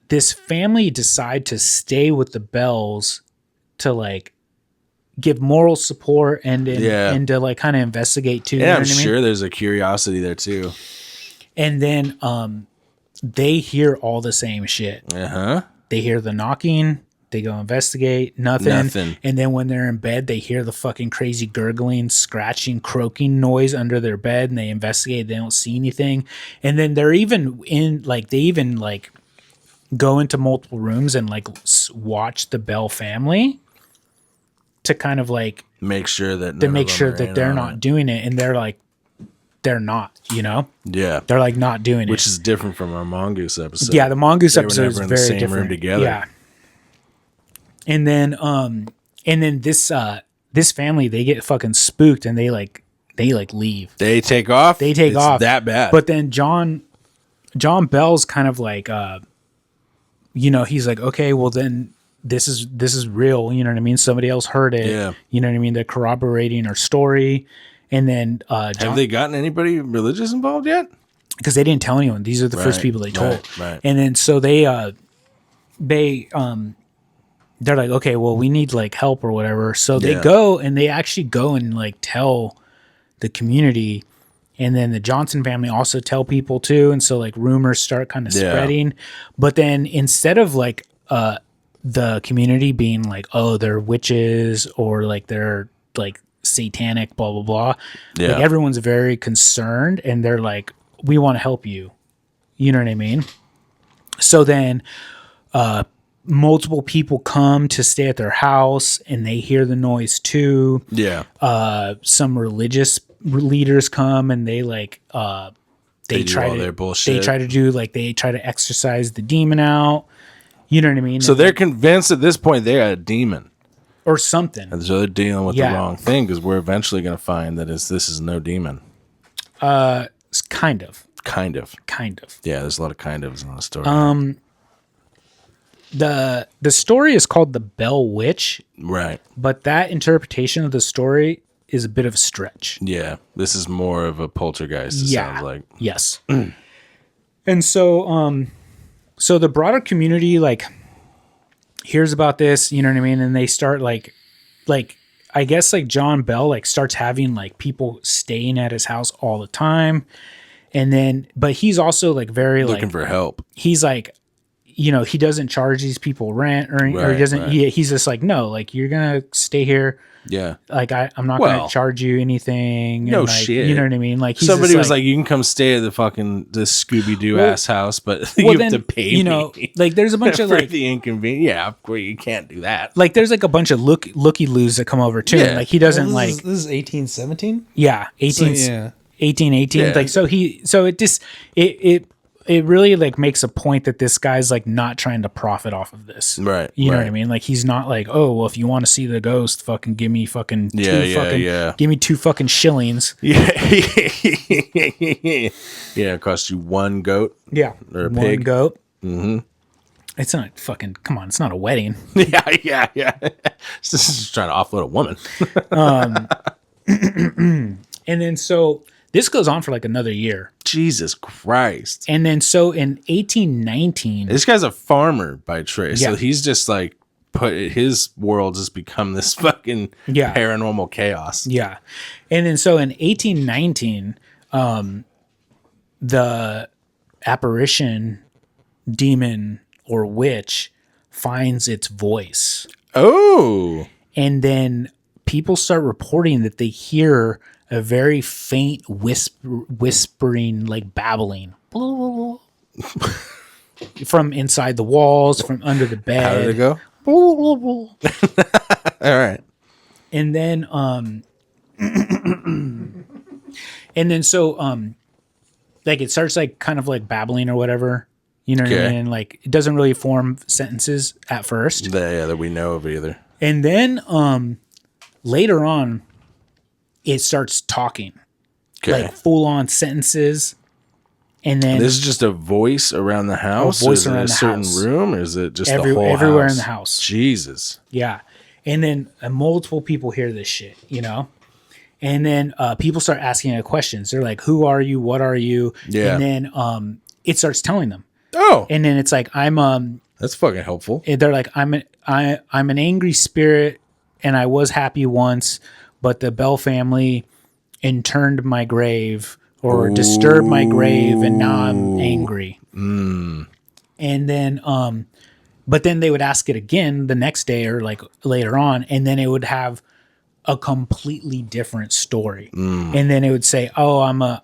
this family decide to stay with the Bells to like give moral support and to like kind of investigate too. Yeah, you know I'm what I mean? sure there's a curiosity there too. And then they hear all the same shit. They hear the knocking. They go investigate. Nothing. And then when they're in bed, they hear the fucking crazy gurgling, scratching, croaking noise under their bed, and they investigate. They don't see anything. And then they're even in like they even like go into multiple rooms and like watch the Bell family to kind of like make sure that they're not doing it. And they're like they're not, you know? Yeah. They're like not doing it. Which is different from our Mongoose episode. Yeah, the Mongoose episode is in very the same different. room together. Yeah. And then this family, they get fucking spooked and they leave. They take off. It's off. That bad. But then John Bell's kind of like he's like, okay, well then this is real, you know what I mean? Somebody else heard it. Yeah. You know what I mean? They're corroborating our story. And then have they gotten anybody religious involved yet? Because they didn't tell anyone. These are the first people they told. Right. And then so they're like, okay, well, we need like help or whatever. So they go and they actually go and like tell the community. And then the Johnson family also tell people too. And so like rumors start kind of spreading. But then instead of like the community being like, oh, they're witches or like they're like satanic, blah, blah, blah. Yeah. Like everyone's very concerned and they're like, we want to help you. You know what I mean? So then multiple people come to stay at their house and they hear the noise too. Yeah. Some religious leaders come and they like they try to exorcise the demon out. You know what I mean? So they're convinced at this point they got a demon or something. And so they're dealing with the wrong thing because we're eventually going to find that this is no demon. It's kind of. Yeah, there's a lot of kind ofs in the story. The story is called The Bell Witch. Right. But that interpretation of the story is a bit of a stretch. Yeah. This is more of a poltergeist, it sounds like. Yes. And so so the broader community like hears about this, you know what I mean? And they start like I guess like John Bell like starts having like people staying at his house all the time. And then but he's also like very looking for help. He's like, you know, he doesn't charge these people rent or he doesn't. He's just like, no, like you're gonna stay here. Yeah. Like I'm not gonna charge you anything. No like, shit. You know what I mean? Like somebody was like, you can come stay at the fucking this Scooby Doo ass house, but you have to pay you know, me. Like there's a bunch of for like the inconvenience. Yeah, of course you can't do that. Like there's like a bunch of looky loos that come over too. Yeah. And, like he doesn't this is 1817. Yeah, 1818. Yeah. Like so it really like makes a point that this guy's like not trying to profit off of this. Right. You know what I mean? Like he's not like, oh, well, if you want to see the ghost, fucking give me fucking give me 2 fucking shillings. Yeah. Yeah, it costs you 1 goat. Yeah. Or a 1 pig. goat. Mm-hmm. It's not fucking, come on, it's not a wedding. Yeah. This is trying to offload a woman. And then so this goes on for like another year. Jesus Christ. And then so in 1819. This guy's a farmer by trade. So he's just like his world has become this fucking paranormal chaos. Yeah. And then so in 1819, the apparition, demon, or witch finds its voice. Oh. And then people start reporting that they hear a very faint whispering, like babbling from inside the walls, from under the bed. How did it go? All right. And then, like it starts like kind of like babbling or whatever, you know what I mean? Like it doesn't really form sentences at first. That we know of either. And then, later on, it starts talking, like full on sentences. And then this is just a voice around the house. voice is it around a the certain house. room, or is it just the whole everywhere house? in the house. Jesus. Yeah. And then multiple people hear this shit, you know? And then people start asking it questions. They're like, who are you? What are you? Yeah. And then it starts telling them. Oh, And then it's like, that's fucking helpful. they're like, I'm an angry spirit and I was happy once, but the Bell family interned my grave or disturbed my grave and now I'm angry. And then but then they would ask it again the next day or like later on, and then it would have a completely different story. And then it would say, oh, I'm a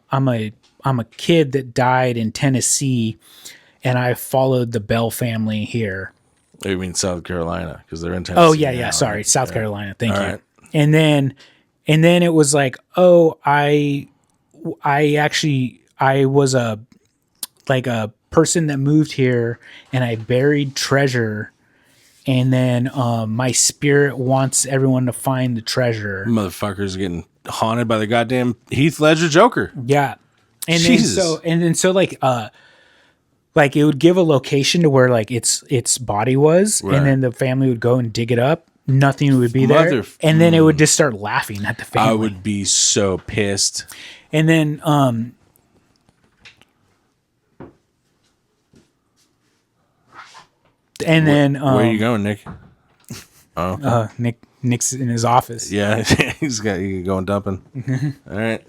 kid that died in Tennessee and I followed the Bell family here. You mean South Carolina, because they're in Tennessee. Oh yeah, now, sorry, right? South Carolina. Thank All you. right. And then it was like, oh, I was a person that moved here and I buried treasure, and then my spirit wants everyone to find the treasure. Motherfuckers getting haunted by the goddamn Heath Ledger Joker. Yeah, and Jesus. then so like it would give a location to where like its body was, Right. and then the family would go and dig it up. Nothing would be there, and then it would just start laughing at the family. I would be so pissed. And then Where are you going, Nick? Nick's in his office. Yeah, he's going dumping. All right.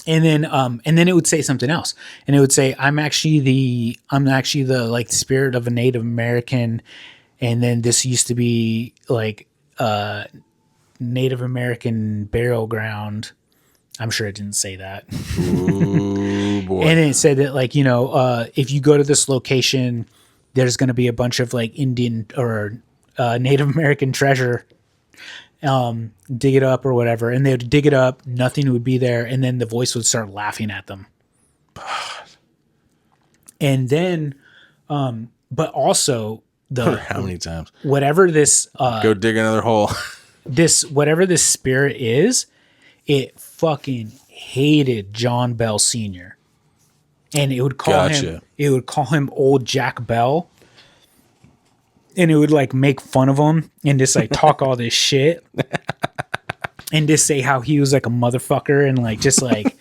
And then it would say something else, and it would say, I'm actually the like spirit of a Native American, and then this used to be like Native American burial ground. I'm sure it didn't say that. Ooh, boy. And it said that, like, you know, if you go to this location, there's going to be a bunch of like Indian or Native American treasure. Dig it up or whatever, and they would dig it up. Nothing would be there, and then the voice would start laughing at them. And then, but also How many times? whatever this Go dig another hole. whatever this spirit is, it fucking hated John Bell Sr. And it would call him old Jack Bell. And it would like make fun of him and just like talk all this shit and just say how he was like a motherfucker and like just like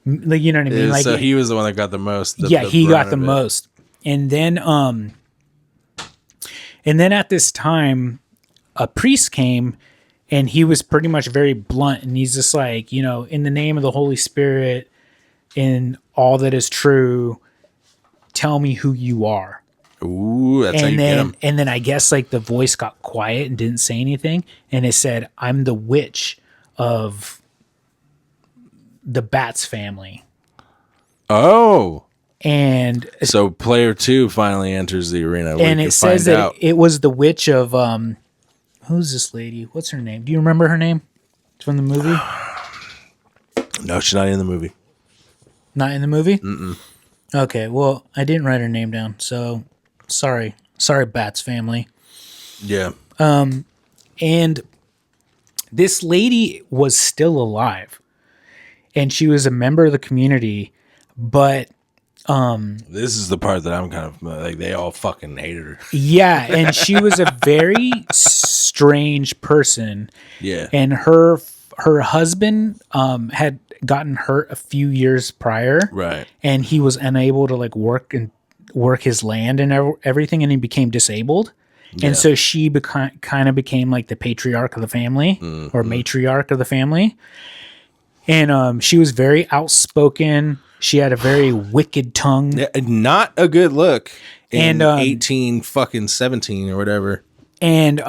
you know what I mean? Like, so he was the one that got the most. he got the most. And then at this time, a priest came and he was pretty much very blunt, and he's just like, you know, in the name of the Holy Spirit, in all that is true, tell me who you are. Ooh, that's how you get him. And then I guess like the voice got quiet and didn't say anything, and it said, I'm the witch of the Bats family. Oh. And So player 2 finally enters the arena. and it says that it was the witch of who's this lady? What's her name? Do you remember her name? It's from the movie? No, she's not in the movie. Not in the movie? Mm-mm. Okay, well, I didn't write her name down, so sorry, Bats family. Yeah. And this lady was still alive, and she was a member of the community, but This is the part that I'm kind of like, they all fucking hated her. yeah, and she was a very strange person. Yeah. And her husband had gotten hurt a few years prior, Right. and he was unable to like work his land and everything, and he became disabled. Yeah. And so she kind of became like the patriarch of the family, or matriarch of the family. And she was very outspoken. She had a very wicked tongue. Yeah, not a good look in And, 18 fucking 17 or whatever. And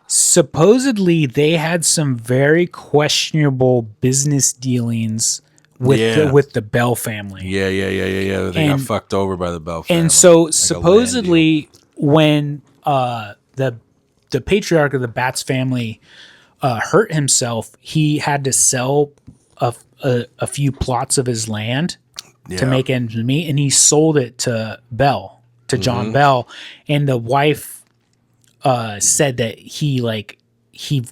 supposedly they had some very questionable business dealings with the Bell family. Yeah. They got fucked over by the Bell family. And so Like a supposedly when the patriarch of the Bats family hurt himself, he had to sell a few plots of his land to make ends meet, and he sold it to John Bell, and the wife said that he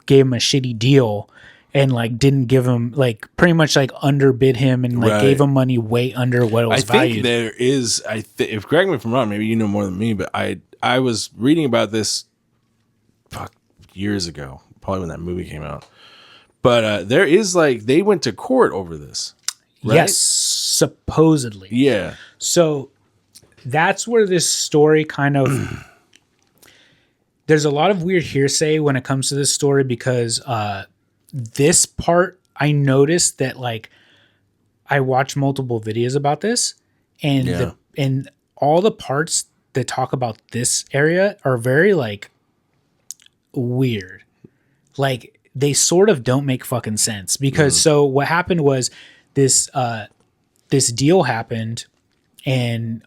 gave him a shitty deal, and like didn't give him like pretty much like underbid him and like gave him money way under what it was valued. Think there is, if correct me if I'm wrong, maybe you know more than me, but I was reading about this years ago, probably when that movie came out. But there is like they went to court over this. Right? Yes, supposedly. Yeah. So that's where this story kind of there's a lot of weird hearsay when it comes to this story because this part I noticed that like I watched multiple videos about this and and all the parts that talk about this area are very like weird. Like they sort of don't make fucking sense because so what happened was this deal happened and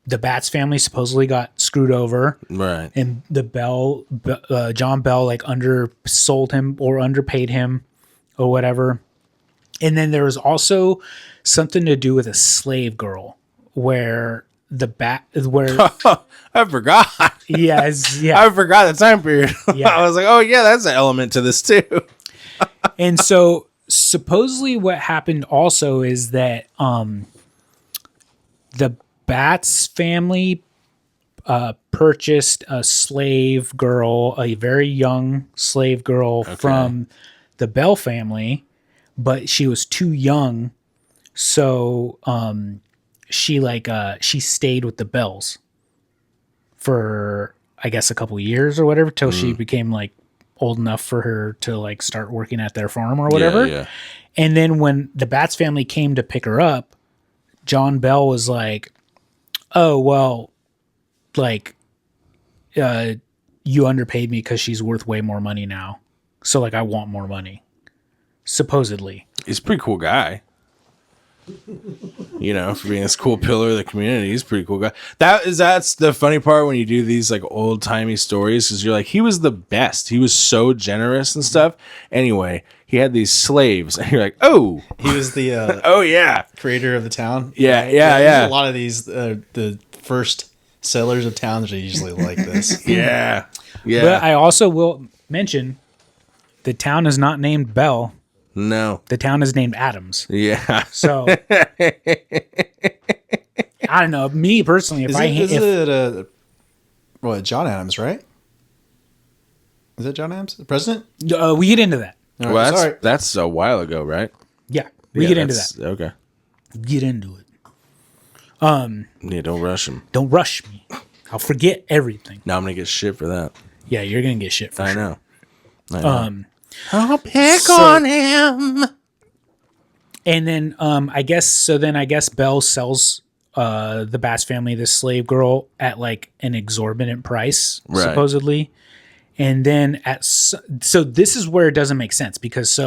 the Batts family supposedly got screwed over. Right. And John Bell like undersold him or underpaid him or whatever. And then there was also something to do with a slave girl where I forgot. Yes, yeah. I forgot the time period. Yeah. I was like, oh yeah, that's an element to this too. And so supposedly what happened also is that the Batts family purchased a slave girl, a very young slave girl from the Bell family, but she was too young. So she stayed with the Bells for I guess a couple years or whatever till she became like old enough for her to like start working at their farm or whatever. Yeah. And then when the Batts family came to pick her up, John Bell was like, oh, well, like, you underpaid me because she's worth way more money now. So, like, I want more money. Supposedly. He's a pretty cool guy. You know, for being this cool pillar of the community, he's a pretty cool guy. That's the funny part when you do these like old timey stories, because you're like, he was the best. He was so generous and stuff. Anyway, he had these slaves, and you're like, oh, He was the oh yeah, creator of the town. yeah. There's a lot of these the first settlers of towns are usually like this. Yeah. But I also will mention the town is not named Bell. No. The town is named Adams. Yeah. So I don't know. Me personally, Is it John Adams, right? Is that John Adams, the president? we get into that. All right, Well, sorry. that's a while ago, right? Yeah, we get into that's- that. Okay. Get into it. Yeah, don't rush him. Don't rush me. I'll forget everything. Now I'm gonna get shit for that. Yeah, you're gonna get shit for I sure. know. I'll pick on him. And then I guess Bell sells the Bass family this slave girl at like an exorbitant price, Right. supposedly. And then so this is where it doesn't make sense because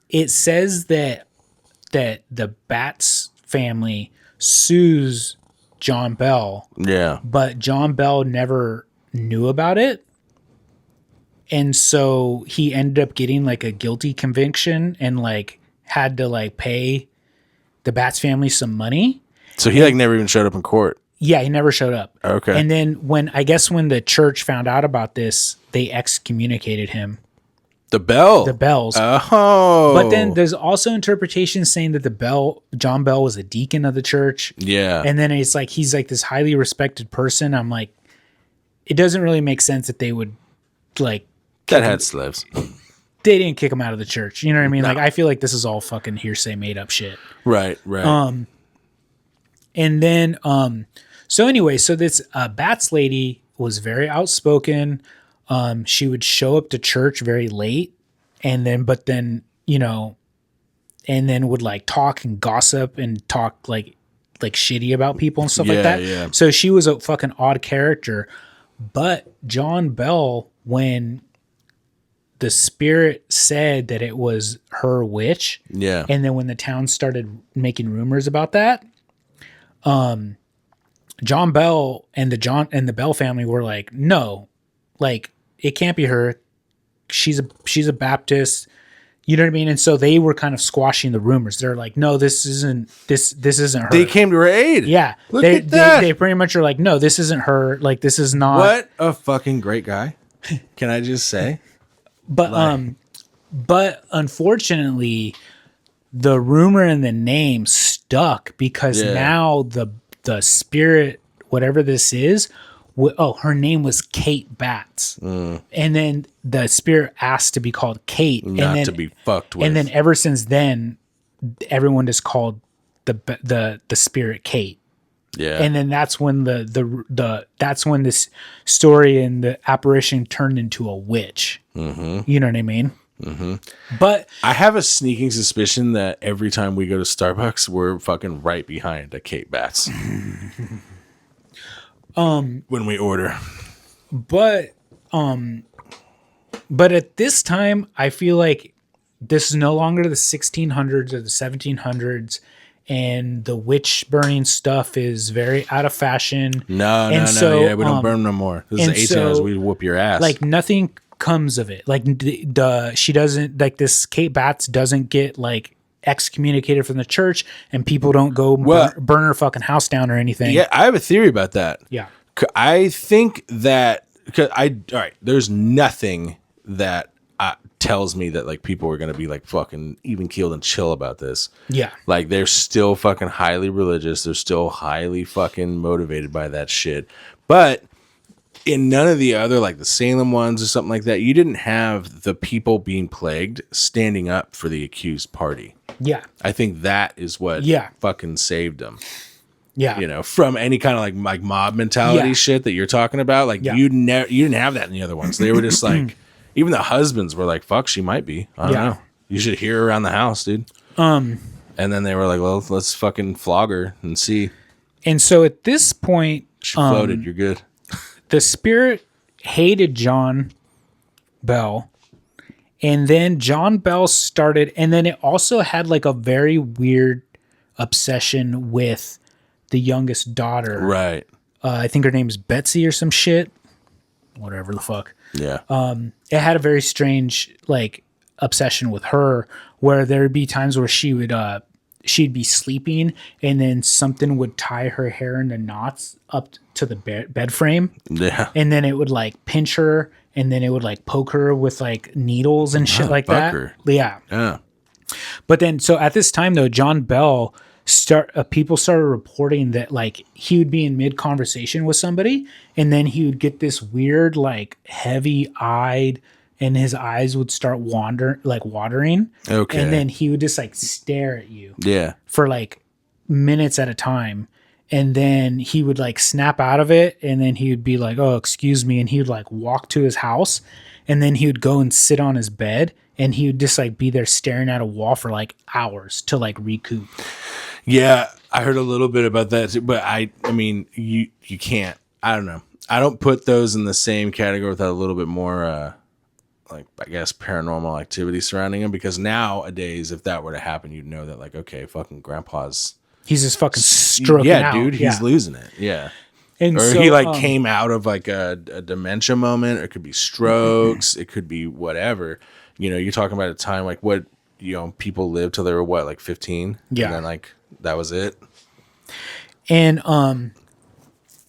it says that the Batts family sues John Bell, Yeah. but John Bell never knew about it. And so he ended up getting like a guilty conviction and like had to like pay the Batts family some money. So he like never even showed up in court. Yeah, he never showed up. Okay. And then when the church found out about this, they excommunicated him. The Bells. Oh. But then there's also interpretations saying that John Bell was a deacon of the church. Yeah. And then it's like he's like this highly respected person. I'm like, it doesn't really make sense that they would like that had slaves. they didn't kick him out of the church. You know what I mean? No. Like, I feel like this is all fucking hearsay, made up shit. Right. And then, so anyway, so this Batts lady was very outspoken. She would show up to church very late and then would like talk and gossip and talk like shitty about people and stuff like that. Yeah. So she was a fucking odd character. But John Bell, when the spirit said that it was her witch. Yeah. And then when the town started making rumors about that, John Bell and the Bell family were like, no, like it can't be her. She's a Baptist. You know what I mean? And so they were kind of squashing the rumors. They're like, no, this isn't her. They came to her aid. Yeah. Look at that. They pretty much are like, no, this isn't her. Like, this is not. What a fucking great guy. Can I just say? But But unfortunately, the rumor and the name stuck because now the spirit, whatever this is, her name was Kate Batts. And then the spirit asked to be called Kate. Not to be fucked with. And then ever since then, everyone just called the spirit Kate. Yeah. And then that's when that's when this story and the apparition turned into a witch. Mm-hmm. You know what I mean? Mm-hmm. But I have a sneaking suspicion that every time we go to Starbucks, we're fucking right behind a Kate Batts. When we order. But at this time, I feel like this is no longer the 1600s or the 1700s, and the witch burning stuff is very out of fashion. No, we don't burn no more. This is 1800s. We whoop your ass. Like nothing comes of it. Like she doesn't, like this Kate Batts doesn't get like excommunicated from the church, and people don't go burn her fucking house down or anything. Yeah, I have a theory about that. Yeah, I think that there's nothing that tells me that like people are gonna be like fucking even keeled and chill about this. Yeah, like they're still fucking highly religious. They're still highly fucking motivated by that shit. But in none of the other, like the Salem ones or something like that, you didn't have the people being plagued standing up for the accused party. Yeah, I think that is what fucking saved them. Yeah, you know, from any kind of like mob mentality shit that you're talking about. Like you didn't have that in the other ones. They were just like, even the husbands were like, "Fuck, she might be. I don't know. You should hear her around the house, dude." And then they were like, "Well, let's fucking flog her and see." And so at this point, she floated. You're good. The spirit hated John Bell, and then John Bell started, and then it also had like a very weird obsession with the youngest daughter. Right. I think her name is Betsy or some shit. Whatever the fuck. Yeah. It had a very strange like obsession with her, where there'd be times where she'd be sleeping, and then something would tie her hair into knots up to the bed frame. Yeah. And then it would like pinch her, and then it would like poke her with like needles and shit like that. Her. Yeah. Yeah. But then, so at this time though, John Bell people started reporting that like he would be in mid conversation with somebody, and then he would get this weird like heavy eyed, and his eyes would start watering. Okay. And then he would just like stare at you. Yeah. For like minutes at a time. And then he would like snap out of it, and then he would be like, "Oh, excuse me," and he would like walk to his house, and then he would go and sit on his bed, and he would just like be there staring at a wall for like hours to like recoup. Yeah, I heard a little bit about that too, but I mean, you can't. I don't know. I don't put those in the same category without a little bit more, like I guess paranormal activity surrounding him. Because nowadays, if that were to happen, you'd know that like, okay, fucking grandpa's. He's just fucking stroking out. Dude, he's losing it. Yeah. And or so, he like came out of like a dementia moment, or it could be strokes, it could be whatever. You know, you're talking about a time like what, you know, people lived till they were what, like 15? Yeah. And then like that was it. And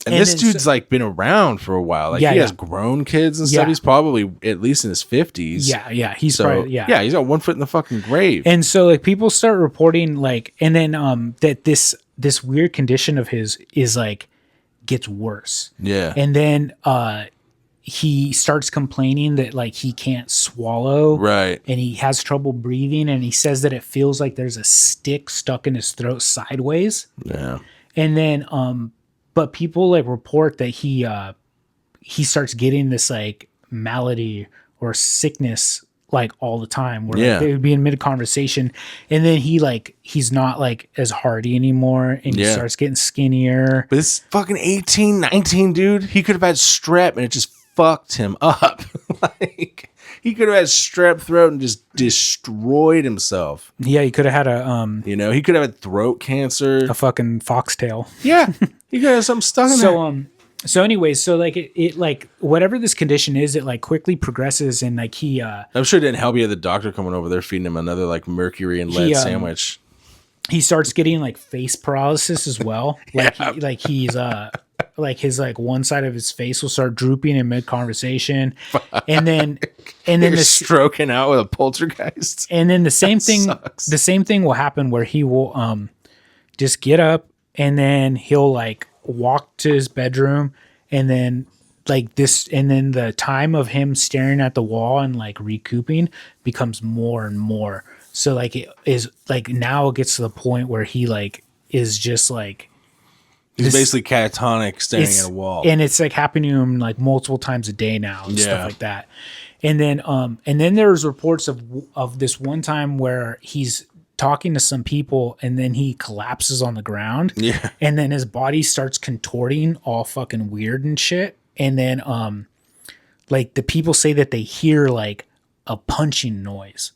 this dude's like been around for a while. Like he has grown kids and stuff. He's probably at least in his 50s. Yeah. He's probably, he's got 1 foot in the fucking grave. And so like people start reporting like, and then that this weird condition of his is like gets worse. Yeah. And then he starts complaining that like he can't swallow. Right. And he has trouble breathing, and he says that it feels like there's a stick stuck in his throat sideways. Yeah. And then but people like report that he starts getting this like malady or sickness like all the time, where like, they would be in mid conversation, and then he's not like as hardy anymore, and he starts getting skinnier. But this fucking 18, 19 dude, he could have had strep and it just fucked him up. Like he could have had strep throat and just destroyed himself. Yeah, he could have had a you know, he could have had throat cancer, a fucking foxtail. Yeah, he could have something stuck in there. So anyways, so like it like whatever this condition is, it like quickly progresses, and like he I'm sure it didn't help you had the doctor coming over there feeding him another like mercury and lead sandwich. He starts getting like face paralysis as well. Like he's like his like one side of his face will start drooping in mid conversation, and then and then You're stroking out with a poltergeist. And then the same thing, sucks. the same thing will happen where he will just get up and then he'll like walk to his bedroom and then like this, and then the time of him staring at the wall and like recouping becomes more and more. So like it is like now it gets to the point where he like is just like He's basically catatonic staring at a wall. and it's like happening to him like multiple times a day now and stuff like that. And then there's reports of this one time where he's talking to some people and then he collapses on the ground. Yeah. And then his body starts contorting all fucking weird and shit. And then like the people say that they hear like a punching noise.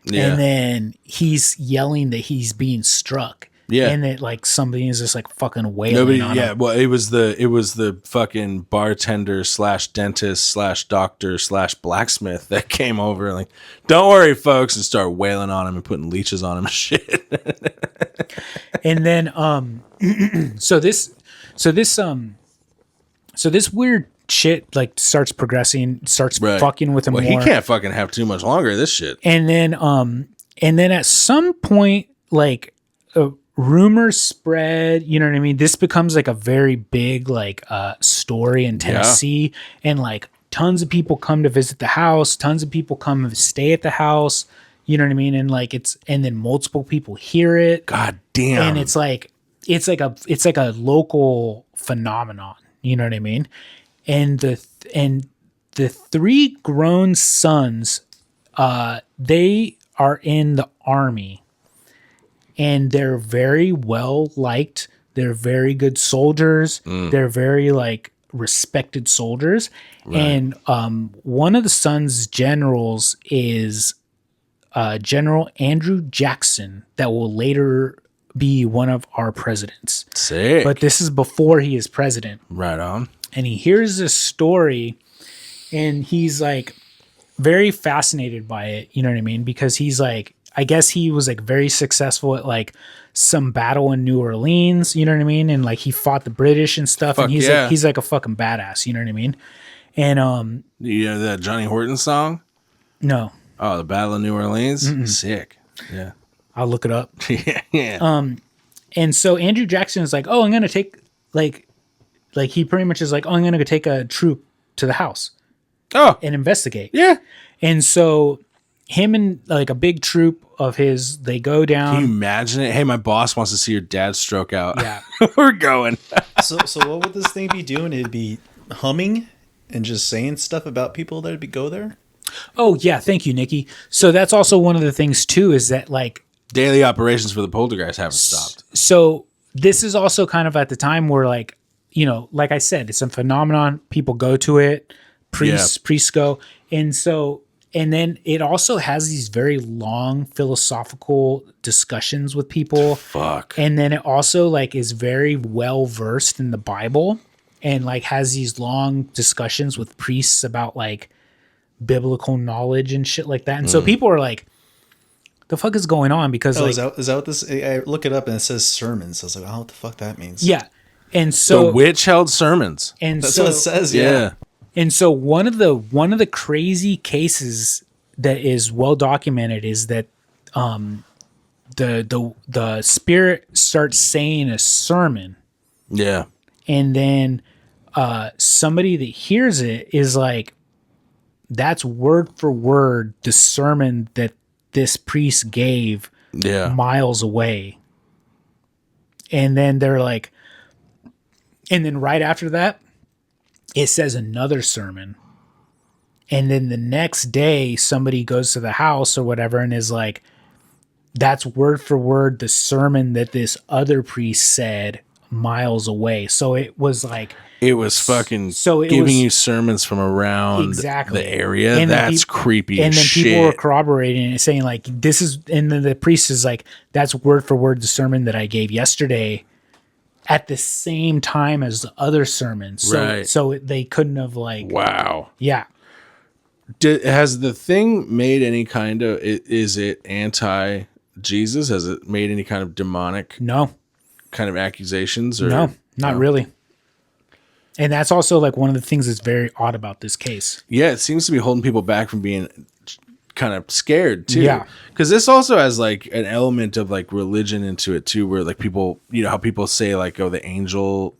Yeah. And then he's yelling that he's being struck. Yeah. And that like somebody is just like fucking wailing on him. Well, it was the fucking bartender / dentist / doctor / blacksmith that came over and like, don't worry, folks, and start wailing on him and putting leeches on him and shit. And then so this weird shit like starts progressing, starts fucking with him more. He can't fucking have too much longer of this shit. And then at some point, like rumors spread, you know what I mean? This becomes like a very big like story in Tennessee, and like tons of people come to visit the house, tons of people come to stay at the house, you know what I mean? And like and then multiple people hear it. God damn. And it's like a local phenomenon, you know what I mean? And the three grown sons, they are in the army. And they're very well liked. They're very good soldiers. They're very like respected soldiers. Right. And one of the son's generals is General Andrew Jackson, that will later be one of our presidents. Sick. But this is before he is president. Right on. And he hears this story, and he's like very fascinated by it. You know what I mean? Because he's like, I guess he was like very successful at like some battle in New Orleans, you know what I mean? And like he fought the British and stuff. And he's like a fucking badass, you know what I mean? And you know that Johnny Horton song? No. Oh, the Battle of New Orleans? Mm-mm. Sick. Yeah. I'll look it up. Yeah. And so Andrew Jackson is like, oh, I'm gonna take like he pretty much is like, oh, I'm gonna go take a troop to the house. Oh. And investigate. Yeah. And so him and like a big troop of his, they go down. Can you imagine it? Hey, my boss wants to see your dad stroke out. Yeah. We're going. So what would this thing be doing? It'd be humming and just saying stuff about people that go there? Oh, yeah. Thank you, Nikki. So that's also one of the things, too, is that like daily operations for the poltergeist haven't stopped. So this is also kind of at the time where like, you know, like I said, it's a phenomenon. People go to it. Priests go. And then it also has these very long philosophical discussions with people. Fuck. And then it also like is very well versed in the Bible, and like has these long discussions with priests about like biblical knowledge and shit like that. And so people are like, the fuck is going on? Because like, is that what this? I look it up and it says sermons. I was like, oh, what the fuck that means? Yeah. And so the witch held sermons. And that's so, what it says. Yeah. And so one of the crazy cases that is well documented is that the spirit starts saying a sermon. Yeah. And then somebody that hears it is like, that's word for word the sermon that this priest gave miles away. And then they're like, and then right after that, it says another sermon. And then the next day, somebody goes to the house or whatever and is like, that's word for word the sermon that this other priest said miles away. So it was like, it was fucking giving you sermons from around the area. And that's creepy. And then shit. People were corroborating it, saying like, this is, and then the priest is like, that's word for word the sermon that I gave yesterday at the same time as the other sermons. So they couldn't have like, wow. Yeah. Has the thing made any kind of, is it anti-Jesus? Has it made any kind of demonic kind of accusations? Or no, not really. And that's also like one of the things that's very odd about this case. Yeah, it seems to be holding people back from being kind of scared too. Yeah. Because this also has like an element of like religion into it too, where like people, you know, how people say like, oh, the angel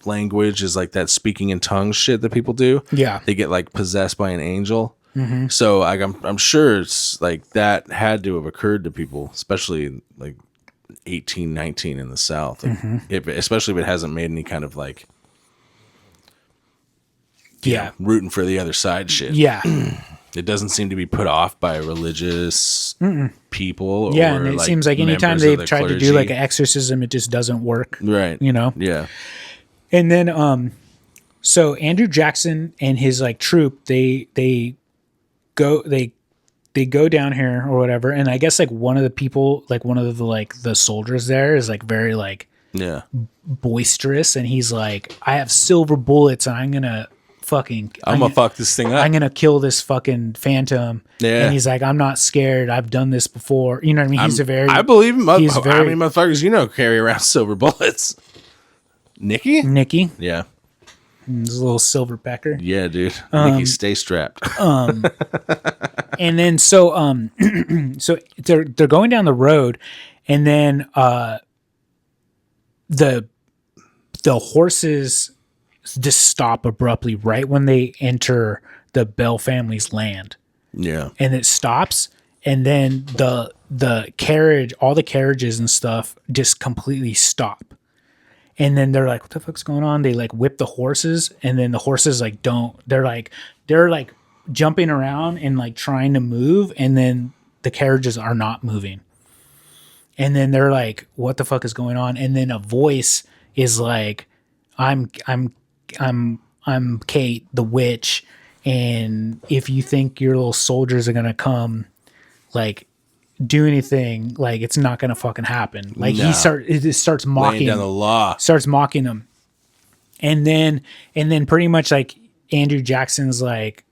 language is like that speaking in tongues shit that people do. Yeah. They get like possessed by an angel. So like, I'm sure it's like that had to have occurred to people, especially like 1819 in the South. Like, especially if it hasn't made any kind of like, Yeah. rooting for the other side shit. Yeah. It doesn't seem to be put off by religious people. Yeah. Or And it like seems like anytime members of they've the tried to clergy. do like an exorcism, it just doesn't work. Right. You know? Yeah. And then, so Andrew Jackson and his like troop, they go down here or whatever. And I guess like one of the people, like one of the, like the soldiers there is like very like Yeah. boisterous. And he's like, I have silver bullets and I'm going to fuck this thing up. I'm going to kill this fucking phantom. Yeah. And he's like, I'm not scared. I've done this before. You know what I mean? He's I believe him. he's How very- many motherfuckers you know carry around silver bullets? Nikki? Nicky, Yeah. his little silver pecker. Yeah, dude. Nikki, stay strapped. And then so so they're going down the road, and then the horses just stop abruptly right when they enter the Bell family's land, Yeah. and it stops, and then the carriage, all the carriages and stuff just completely stop. And then they're like, what the fuck's going on? They like whip the horses, and then the horses like they're like jumping around and like trying to move, and then the carriages are not moving. And then they're like, what the fuck is going on? And then a voice is like, I'm Kate the witch, and if you think your little soldiers are gonna come like do anything, like it's not gonna fucking happen. Like No. it just starts Laying mocking down the law. starts mocking them. And then pretty much like Andrew Jackson's like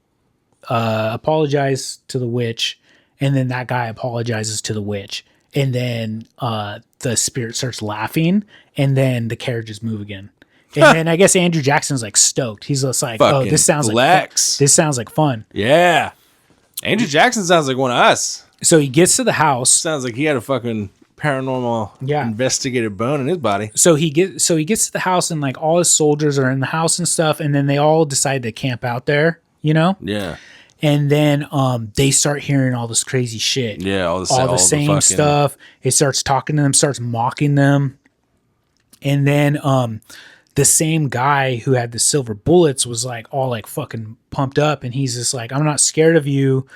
apologize to the witch, and then that guy apologizes to the witch, and then the spirit starts laughing, and then the carriages move again. And then I guess Andrew Jackson's like stoked. He's just like, Fucking oh, this sounds flex. like this sounds like fun. Yeah. Andrew Jackson sounds like one of us. So he gets to the house. Sounds like he had a fucking paranormal investigative bone in his body. So he gets to the house, and like all his soldiers are in the house and stuff, and then they all decide to camp out there, you know? Yeah. And then they start hearing all this crazy shit. Yeah, all the same fucking stuff. It starts talking to them, starts mocking them. And then the same guy who had the silver bullets was like all like fucking pumped up, and he's just like, I'm not scared of you.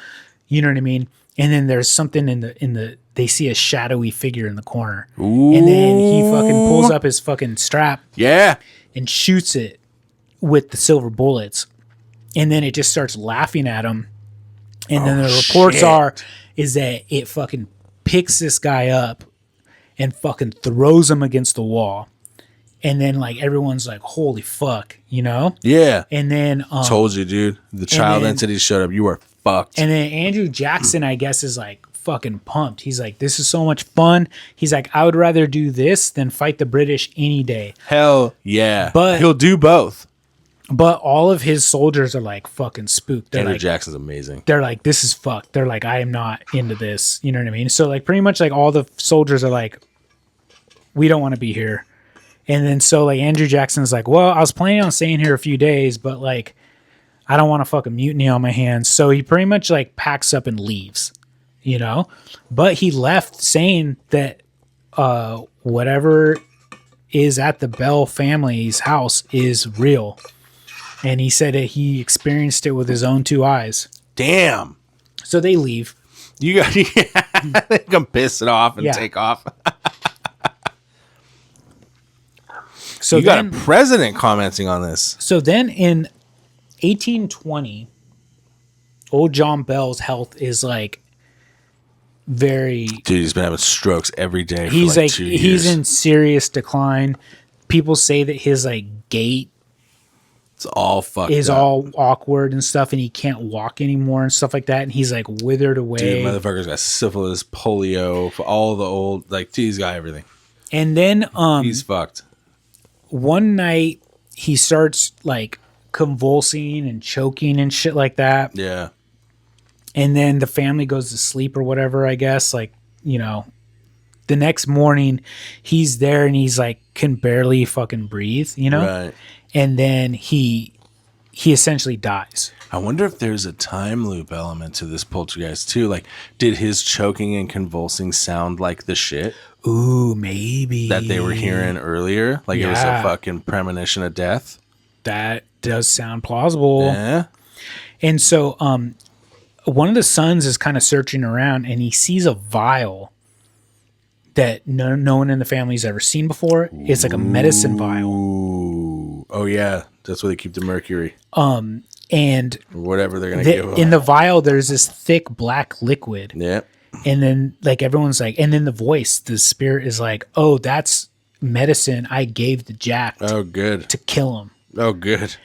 You know what I mean? And then there's something in the they see a shadowy figure in the corner. Ooh. And then he fucking pulls up his fucking strap Yeah. and shoots it with the silver bullets. And then it just starts laughing at him. And then the reports is that it fucking picks this guy up and fucking throws him against the wall. And then like everyone's like, holy fuck, you know? Yeah. And then Told you, dude. The child then- entity showed up. You are fucked. and then Andrew Jackson, I guess, is like fucking pumped. He's like, this is so much fun. He's like, I would rather do this than fight the British any day. Hell yeah. But- he'll do both. But all of his soldiers are like fucking spooked. They're Andrew like, Jackson's amazing. they're like, this is fucked. They're like, I am not into this. You know what I mean? So like pretty much like all the soldiers are like, we don't want to be here. And then so like Andrew Jackson's like, well, I was planning on staying here a few days, but like I don't want a fucking mutiny on my hands. So he pretty much like packs up and leaves, you know? But he left saying that whatever is at the Bell family's house is real. And he said that he experienced it with his own two eyes. Damn. So they leave. You got they can piss it off and Yeah. take off. So You then, got a president commenting on this. so then in 1820, old John Bell's health is like very. Dude, he's been having strokes every day for He's like like 2 years. he's in serious decline. People say that his like gait It's all fucked is up. all awkward and stuff, and he can't walk anymore and stuff like that. And he's like withered away. Dude, motherfucker's got syphilis, polio, for all the old, like, dude, he's got everything. And then He's fucked. one night he starts like convulsing and choking and shit like that. Yeah. And then the family goes to sleep or whatever, I guess. Like, you know, the next morning he's there and he's like can barely fucking breathe, you know? Right. And then he essentially dies. I wonder if there's a time loop element to this poltergeist too. Like, did his choking and convulsing sound like the shit Ooh, maybe that they were hearing earlier? Like it was a Yeah. fucking premonition of death. that does sound plausible. Yeah. And so one of the sons is kind of searching around and he sees a vial that no one in the family's ever seen before. It's like a medicine vial. Ooh. Oh yeah, that's where they keep the mercury And or whatever they're gonna give them. in the vial, there's this thick black liquid. Yeah. And then like everyone's like, and then the spirit is like, oh, that's medicine I gave to Jack Oh good. to kill him. Oh good.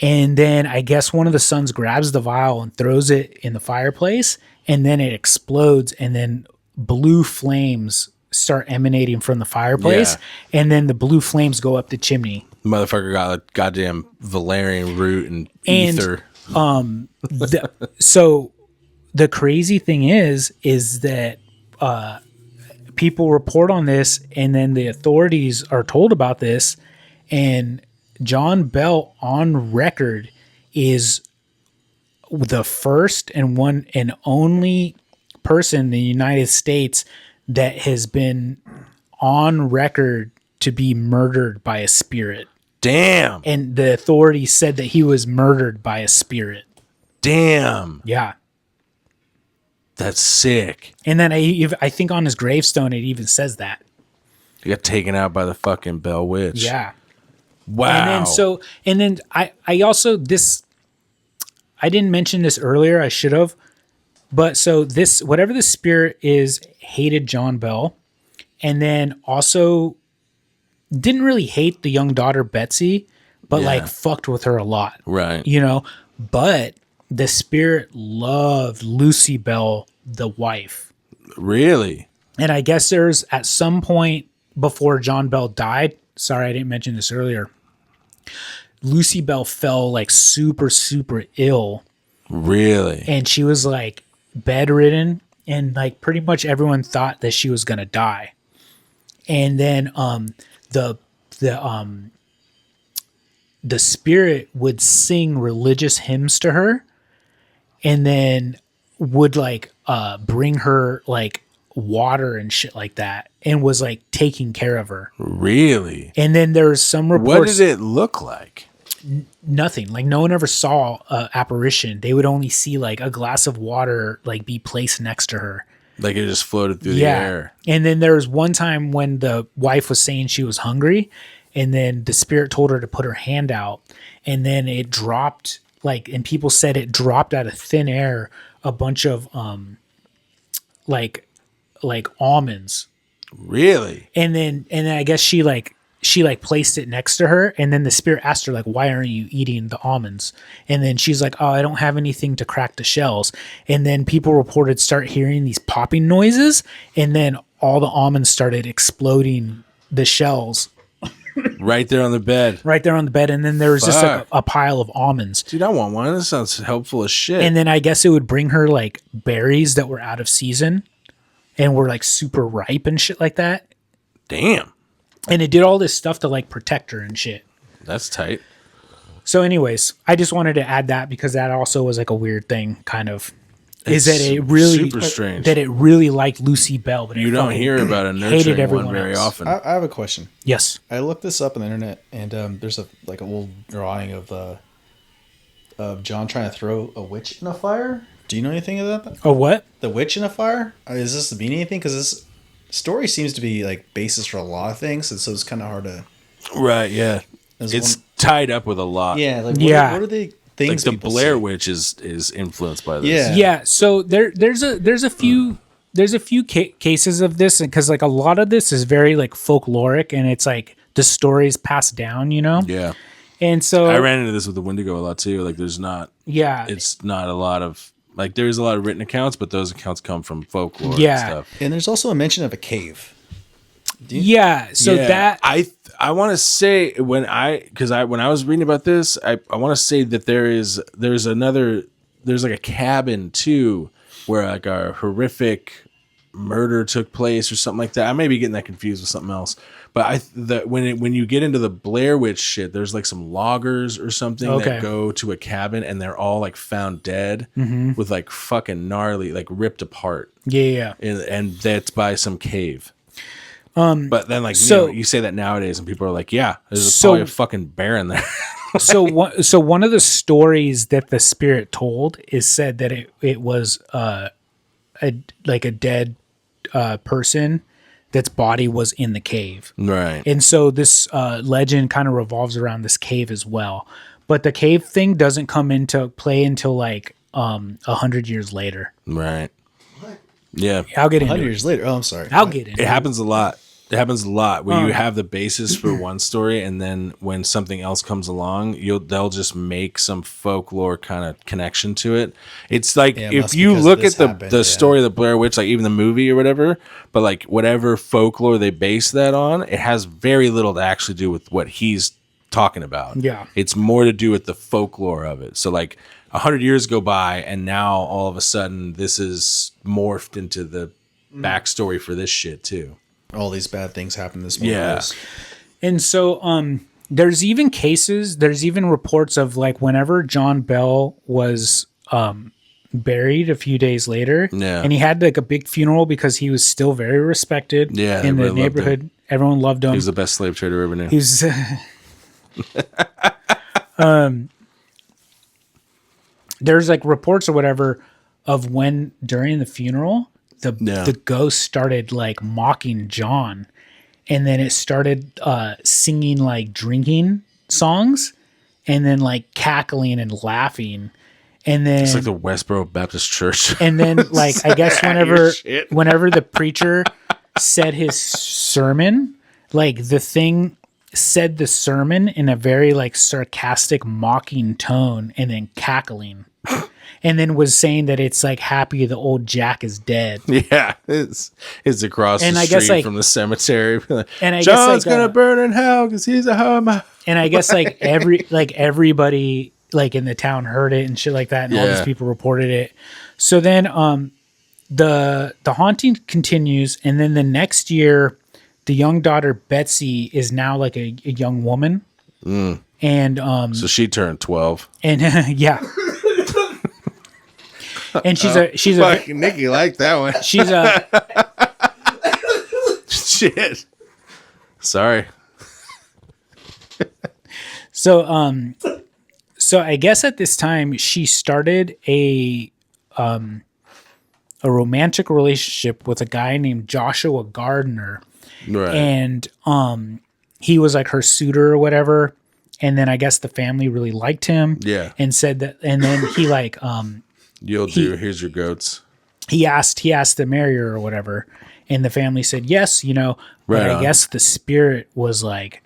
And then I guess one of the sons grabs the vial and throws it in the fireplace, and then it explodes, and then blue flames start emanating from the fireplace, and then the blue flames go up the chimney. Motherfucker got a goddamn valerian root and ether. So the crazy thing is that people report on this, and then the authorities are told about this, and John Bell on record is the first and one and only person in the United States that has been on record to be murdered by a spirit. Damn. And the authorities said that he was murdered by a spirit. Damn. Yeah. That's sick. And then I think on his gravestone, it even says that. He got taken out by the fucking Bell Witch. Yeah. Wow. And then I also I didn't mention this earlier. I should have. But so this, whatever the spirit is, hated John Bell, and then also didn't really hate the young daughter Betsy, but like fucked with her a lot. Right. You know, but the spirit loved Lucy Bell, the wife. Really? And I guess there's at some point before John Bell died, sorry, I didn't mention this earlier, Lucy Bell fell like super, super ill. Really? And she was like bedridden, and like pretty much everyone thought that she was going to die. And then the spirit would sing religious hymns to her, and then would like bring her like water and shit like that, and was like taking care of her. Really? And then there's some reports. What did it look like? Nothing. Like no one ever saw a apparition. They would only see like a glass of water like be placed next to her. Like it just floated through the air. And then there was one time when the wife was saying she was hungry, and then the spirit told her to put her hand out, and then it dropped like, and people said it dropped out of thin air a bunch of like almonds. Really? And then I guess she placed it next to her, and then the spirit asked her like, why aren't you eating the almonds? And then she's like, oh, I don't have anything to crack the shells. And then people reported start hearing these popping noises, and then all the almonds started exploding the shells Right there on the bed. right there on the bed. And then there was just like Fuck. a pile of almonds. Dude, I want one. This sounds helpful as shit. And then I guess it would bring her like berries that were out of season and were like super ripe and shit like that. Damn. And it did all this stuff to like protect her and shit. That's tight. So anyways, I just wanted to add that because that also was like a weird thing kind of. Is It's that it really super strange. that it really liked Lucy Bell, but You it don't fucking hear about a hated nurturing everyone one very else. often. I have a question. Yes. I looked this up on the internet, and there's a like an old drawing of John trying to throw a witch in a fire. Do you know anything of that? Oh, what? The witch in a fire? Does this mean anything? Because this story seems to be like basis for a lot of things, and so it's kind of hard to. Right, yeah. There's It's one- tied up with a lot. Yeah, like Yeah. what are the Like things? the people Blair say? Witch is influenced by this. Yeah. Yeah. So there's a few cases of this, because like a lot of this is very like folkloric, and it's like the stories passed down, you know. Yeah. And so I ran into this with the Wendigo a lot too. Like there's not yeah, it's not a lot of like there's a lot of written accounts, but those accounts come from folklore Yeah. and stuff. And there's also a mention of a cave. Yeah. So that I want to say when I was reading about this, I want to say that there's like a cabin too where like a horrific murder took place or something like that. I may be getting that confused with something else. But when you get into the Blair Witch shit, there's like some loggers or something that go to a cabin and they're all like found dead with like fucking gnarly, like ripped apart. Yeah. And that's by some cave. But then like you say that nowadays and people are like, yeah, there's probably a fucking bear in there. So one of the stories that the spirit told is said that it was a dead person that's body was in the cave. Right. And so this legend kind of revolves around this cave as well. But the cave thing doesn't come into play until like 100 years later. Right. Yeah. I'll get into 100 it. years later. Oh, I'm sorry. I'll get into it. It happens a lot. It happens a lot where you have the basis for one story, and then when something else comes along, they'll just make some folklore kind of connection to it. It's like if you look at the story of the Blair Witch, like even the movie or whatever, but like whatever folklore they base that on, it has very little to actually do with what he's talking about. Yeah. It's more to do with the folklore of it. So like 100 years go by, and now all of a sudden this is morphed into the backstory for this shit too. All these bad things happen this morning. Yeah. And so there's even reports of like whenever John Bell was buried a few days later, and he had like a big funeral because he was still very respected in the neighborhood. Everyone loved him. He was the best slave trader ever knew. He was there's like reports or whatever of when during the funeral the ghost started like mocking John, and then it started singing like drinking songs, and then like cackling and laughing, and then it's like the Westboro Baptist Church. And then like I guess whenever the preacher said his sermon, like the thing said the sermon in a very like sarcastic mocking tone, and then cackling. And then was saying that it's like happy the old Jack is dead. Yeah, it's across the street from the cemetery. And I John's guess like, gonna burn in hell because he's a homo. And I guess like everybody like in the town heard it and shit like that, and all these people reported it. So then the haunting continues, and then the next year, the young daughter Betsy is now like a young woman, and so she turned 12, and yeah. And she's fucking Nikki liked that one. She's a shit. Sorry. So I guess at this time she started a romantic relationship with a guy named Joshua Gardner, right? And he was like her suitor or whatever. And then I guess the family really liked him, and said that. And then he like here's your goats. He asked to marry her or whatever, and the family said yes, but I guess the spirit was like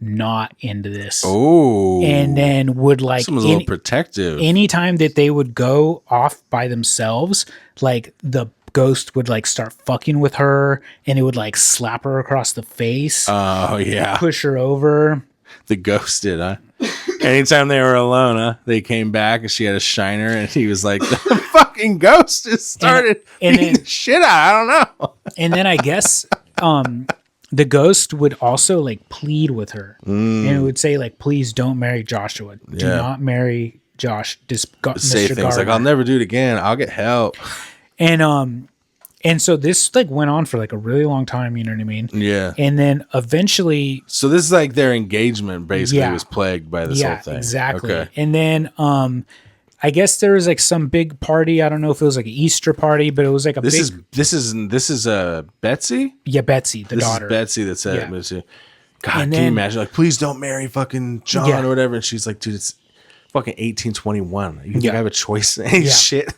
not into this. Oh, and then would like someone's a little protective. Anytime that they would go off by themselves, like the ghost would like start fucking with her, and it would like slap her across the face. Oh yeah, push her over. The ghost did, huh? Anytime they were alone, huh? They came back and she had a shiner, and he was like, the fucking ghost just started beating the shit out. I don't know. And then I guess the ghost would also like plead with her, and it would say like, please don't marry Joshua. Do not marry Josh. Say things Gardner. Like, I'll never do it again. I'll get help. And so this like went on for like a really long time, you know what I mean? Yeah. And then eventually, so this is like their engagement basically was plagued by this whole thing. Exactly. Okay. And then I guess there was like some big party. I don't know if it was like an Easter party, but it was like This is Betsy? Yeah, Betsy, the daughter. This is Betsy that said it. God, can you imagine? Like, please don't marry fucking John or whatever. And she's like, dude, it's fucking 1821. You think I have a choice? Shit.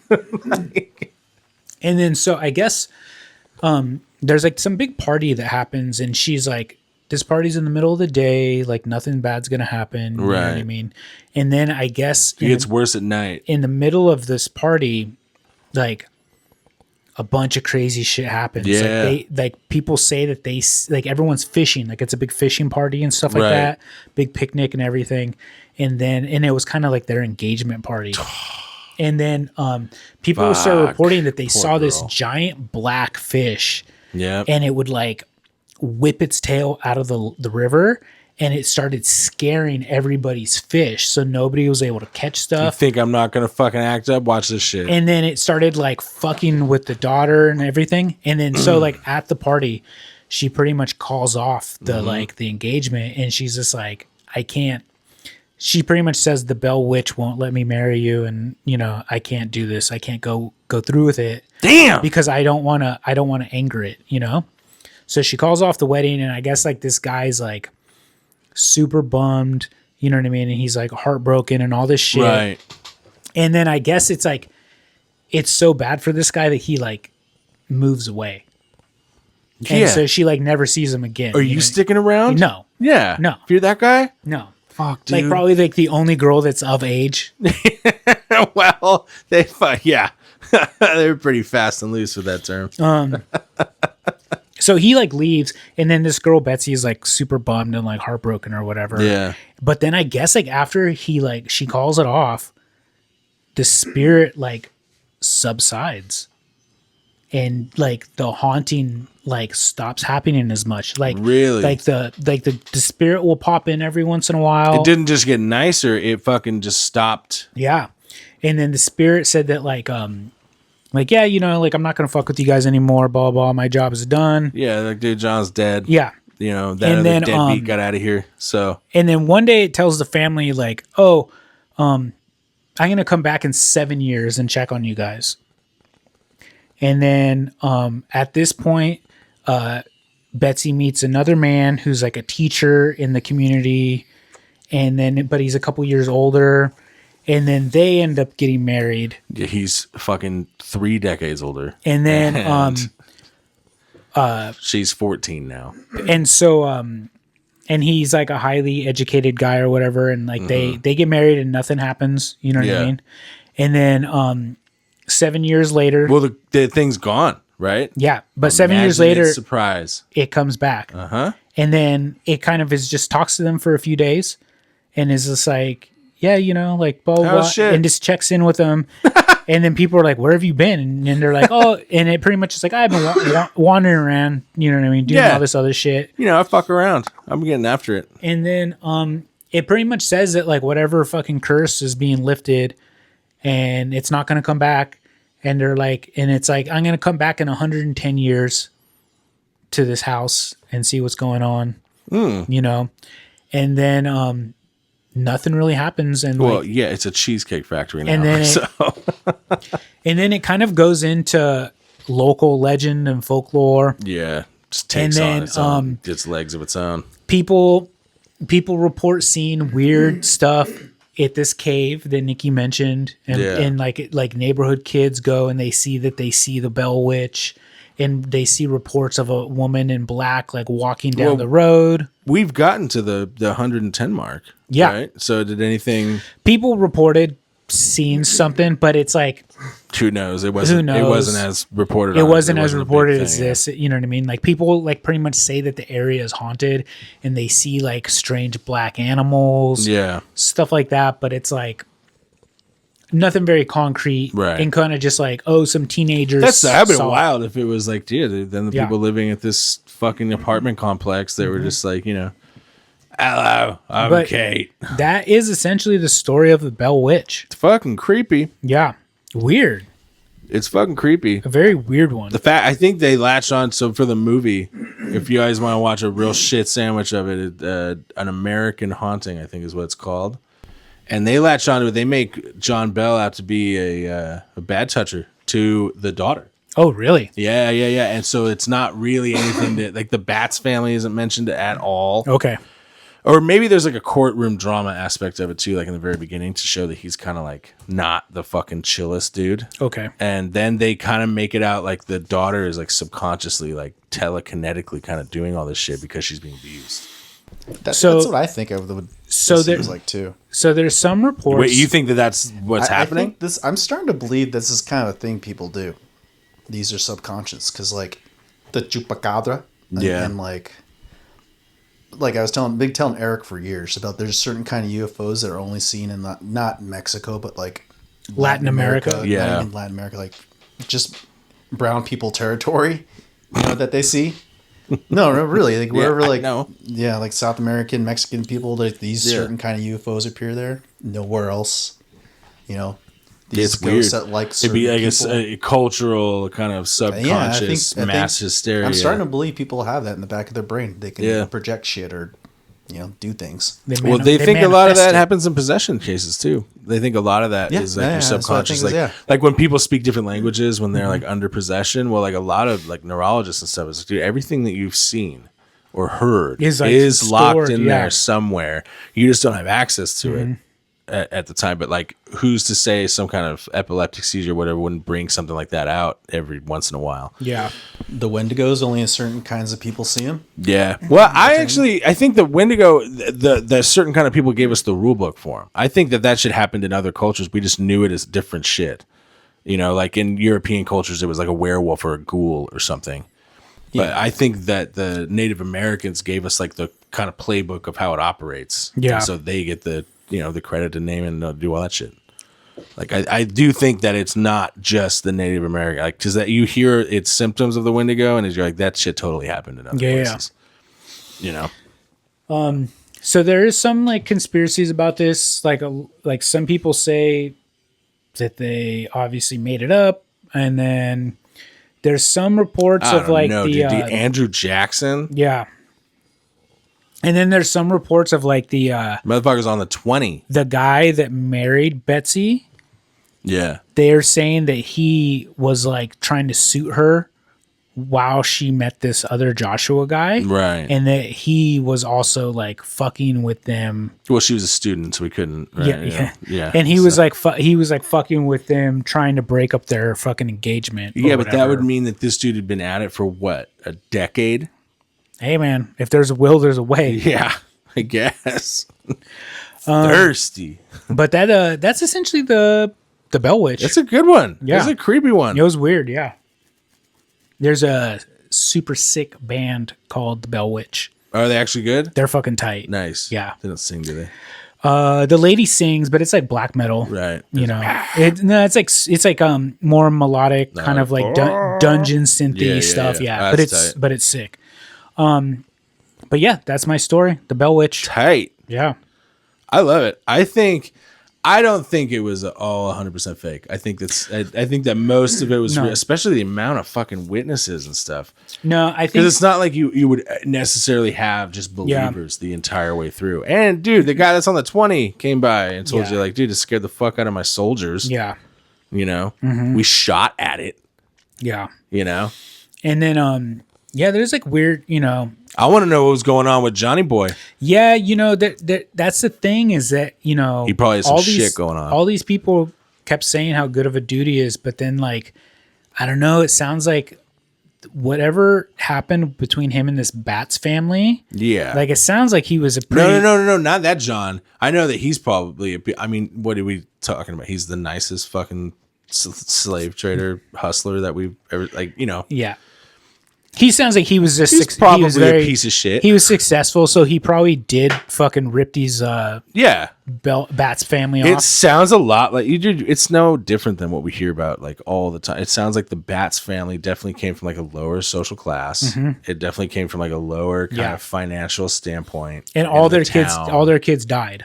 And then so I guess there's like some big party that happens, and she's like, this party's in the middle of the day, like nothing bad's gonna happen. You know what I mean? And then I guess it gets worse at night. In the middle of this party, like a bunch of crazy shit happens. Yeah. Like people say that like everyone's fishing, like it's a big fishing party and stuff like Right. that, big picnic and everything. And it was kind of like their engagement party. And then people started reporting that they saw this giant black fish. Yeah. And it would like whip its tail out of the river, and it started scaring everybody's fish, so nobody was able to catch You stuff. think I'm not gonna fucking act up? Watch this shit. And then it started like fucking with the daughter and everything. And then so like at the party, she pretty much calls off the like the engagement, and she's just like, I can't. She pretty much says the Bell Witch won't let me marry you, and you know I can't do this. I can't go through with it. Damn. Because I don't want to anger it, you know? So she calls off the wedding, and I guess like this guy's like super bummed, you know what I mean? And he's like heartbroken and all this shit. Right. And then I guess it's like, it's so bad for this guy that he like moves away. And Yeah. so she like never sees him again. Are you know? sticking around? No, Yeah. No. If you're that guy? no. Fuck, dude. Like probably like the only girl that's of age. Well, yeah. They're pretty fast and loose with that term. So he like leaves, and then this girl Betsy is like super bummed and like heartbroken or whatever. Yeah. But then I guess like after she calls it off, the spirit like subsides, and like the haunting like stops happening as much. Like Really? like the spirit will pop in every once in a while. It didn't just get nicer, it fucking just stopped. Yeah. And then the spirit said that like, yeah, you know, like I'm not gonna fuck with you guys anymore, blah blah. My job is done. Yeah, like dude, John's dead. Yeah. You know, that And other then, deadbeat got out of here. So And then one day it tells the family like, oh, I'm gonna come back in 7 years and check on you guys. And then at this point, Betsy meets another man who's like a teacher in the community, but he's a couple years older. And then they end up getting married. yeah, he's fucking 3 decades older. And then She's 14 now. and so and he's like a highly educated guy or whatever, and like they get married and nothing happens, you know what Yeah. I mean? And then 7 years later, Well, the thing's gone, right? yeah, but 7 years Imagine later its surprise. it comes back. Uh-huh. And then it kind of is just talks to them for a few days and is just like, yeah, you know, like blah blah, Oh, blah, shit. and just checks in with them. And then people are like, where have you been? And they're like, oh, and it pretty much is like, I've been wandering around, you know what I mean, doing Yeah. all this other shit. You know, I fuck around. I'm getting after it. And then it pretty much says that like whatever fucking curse is being lifted and it's not going to come back. And they're like, and it's like, I'm going to come back in 110 years to this house and see what's going on, you know? And then nothing really happens. And Well, like, yeah, it's a cheesecake factory now. And then it- so and then it kind of goes into local legend and folklore. yeah, just takes then, on its own, gets legs of its own. People report seeing weird stuff at this cave that Nikki mentioned, and, Yeah. and like neighborhood kids go and they see the Bell Witch, and they see reports of a woman in black like walking down Well, the road. We've gotten to the 110 mark. Yeah. Right? So did anything? People reported seeing something, but it's like Who knows? It wasn't. knows? It wasn't as reported. it on. wasn't as a big reported as thing, yeah. this. You know what I mean? Like people like pretty much say that the area is haunted, and they see like strange black animals. Yeah. Stuff like that, but it's like nothing very concrete, Right. and kind of just like, oh, some teenagers. That'd been saw it. wild if it was like, dude, then the Yeah. people living at this fucking apartment complex, they were just like, you know, hello, I'm But- Kate. That is essentially the story of the Bell Witch. It's fucking creepy. Yeah, weird, It's fucking creepy. a very weird one. The fact I think they latched on. So for the movie, if you guys want to watch a real shit sandwich of it, An American Haunting, I think is what it's called. And they latch on to it. They make John Bell out to be a bad toucher to the daughter. Oh, really? Yeah. And so it's not really anything that like the Bats family isn't mentioned at all. Okay. Or maybe there's like a courtroom drama aspect of it too, like in the very beginning to show that he's kind of like not the fucking chillest dude. Okay. And then they kind of make it out like the daughter is like subconsciously like telekinetically kind of doing all this shit because she's being abused. That's So- what I think of the So there- seems like too. So there's some reports. Wait, you think that that's what's I happening? think I'm starting to believe this is kind of a thing people do. these are subconscious because like the chupacabra and like I was telling Eric for years about there's certain kind of UFOs that are only seen in not Mexico but like Latin America. not even Latin America, like just brown people territory, that they see. No, really, like wherever, like South American, Mexican people, like these certain kind of UFOs appear there. Nowhere else, These it's weird. That like it'd be, I guess, people. a cultural kind of subconscious mass hysteria. I'm starting to believe people have that in the back of their brain. They can project shit or, do things. They think a lot of that happens in possession cases too. They think a lot of that is like your subconscious. Like when people speak different languages, when they're like under possession, well, like a lot of like neurologists and stuff is like, dude, everything that you've seen or heard is locked in there somewhere. You just don't have access to it at the time. But like, who's to say some kind of epileptic seizure or whatever wouldn't bring something like that out every once in a while? Yeah. The Wendigos, only in certain kinds of people see them. Yeah. Well, I think the Wendigo, the certain kind of people gave us the rule book for them. I think that should happen in other cultures. We just knew it as different shit. Like in European cultures, it was like a werewolf or a ghoul or something. But I think that the Native Americans gave us like the kind of playbook of how it operates. Yeah. And so they get the credit to name and do all that shit. Like I do think that it's not just the Native American, like because that you hear its symptoms of the Wendigo and you're like that shit totally happened in other places. So there is some like conspiracies about this. Like some people say that they obviously made it up, and then there's some reports of like the Andrew Jackson. Yeah. And then there's some reports of like the motherfucker's on the 20. The guy that married Betsy. Yeah. They're saying that he was like trying to suit her while she met this other Joshua guy. Right. And that he was also like fucking with them. Well, she was a student, so we couldn't. Right? Yeah. And he was like fucking with them, trying to break up their fucking engagement. Yeah, but that would mean that this dude had been at it for what, a decade? Hey man, if there's a will, there's a way. Yeah, I guess. Thirsty. But that's essentially the Bell Witch. That's a good one. Yeah. That's a creepy one. It was weird, yeah. There's a super sick band called the Bell Witch. Are they actually good? They're fucking tight. Nice. Yeah. They don't sing, do they? The lady sings, but it's like black metal. Right. It's like more melodic, kind of like dungeon synthy stuff. Yeah. But it's sick. But yeah, that's my story. The Bell Witch. Tight. Yeah. I love it. I don't think it was all 100% fake. I think that most of it was real, especially the amount of fucking witnesses and stuff. No, I think because it's not like you would necessarily have just believers the entire way through. And dude, the guy that's on the 20 came by and told you like, dude, it scared the fuck out of my soldiers. Yeah. We shot at it. Yeah. And then there's like weird, I want to know what was going on with Johnny Boy. Yeah, that's the thing is that, he probably has some shit going on. All these people kept saying how good of a dude he is, but then like, I don't know, it sounds like whatever happened between him and this Bats family. Yeah. Like it sounds like he was a pretty... No, not that John. I know that he's probably, what are we talking about? He's the nicest fucking slave trader hustler that we've ever, Yeah. He sounds like he was just probably a piece of shit. He was successful, so he probably did fucking rip these Bats family off. It sounds a lot like it's no different than what we hear about like all the time. It sounds like the Bats family definitely came from like a lower social class. Mm-hmm. It definitely came from like a lower kind of financial standpoint. And all their kids died.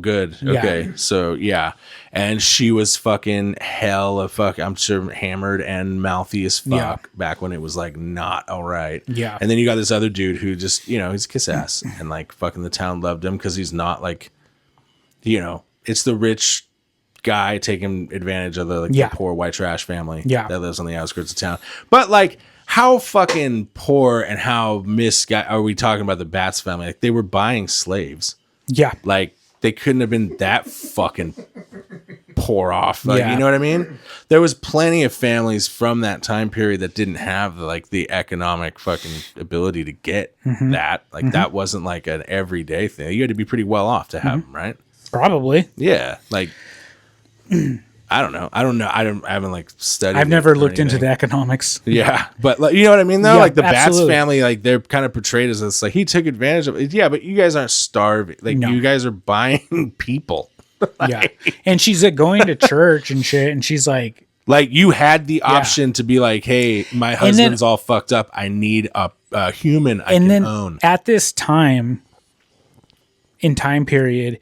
Good. Okay. So yeah. And she was fucking I'm sure hammered and mouthy as fuck back when it was like not all right. Yeah. And then you got this other dude who just, he's a kiss ass and like fucking the town loved him because he's not like, it's the rich guy taking advantage of the poor white trash family that lives on the outskirts of town. But like, how fucking poor and how are we talking about the Bats family? Like they were buying slaves. Yeah. Like they couldn't have been that fucking poor off. Like, you know what I mean? There was plenty of families from that time period that didn't have like the economic fucking ability to get that. Like that wasn't like an everyday thing. You had to be pretty well off to have them, right? Probably. Yeah. Like, I don't know. I haven't like studied. I've never looked into the economics. Yeah, but like, you know what I mean though. Yeah, Like the absolutely. Bats family, like they're kind of portrayed as this like he took advantage of it. Yeah, but you guys aren't starving. Like No. you guys are buying people. Yeah, and she's like going to church and shit, and she's like, Like you had the option to be like, hey, my husband's all fucked up. I need a human I and can then own. at this time period,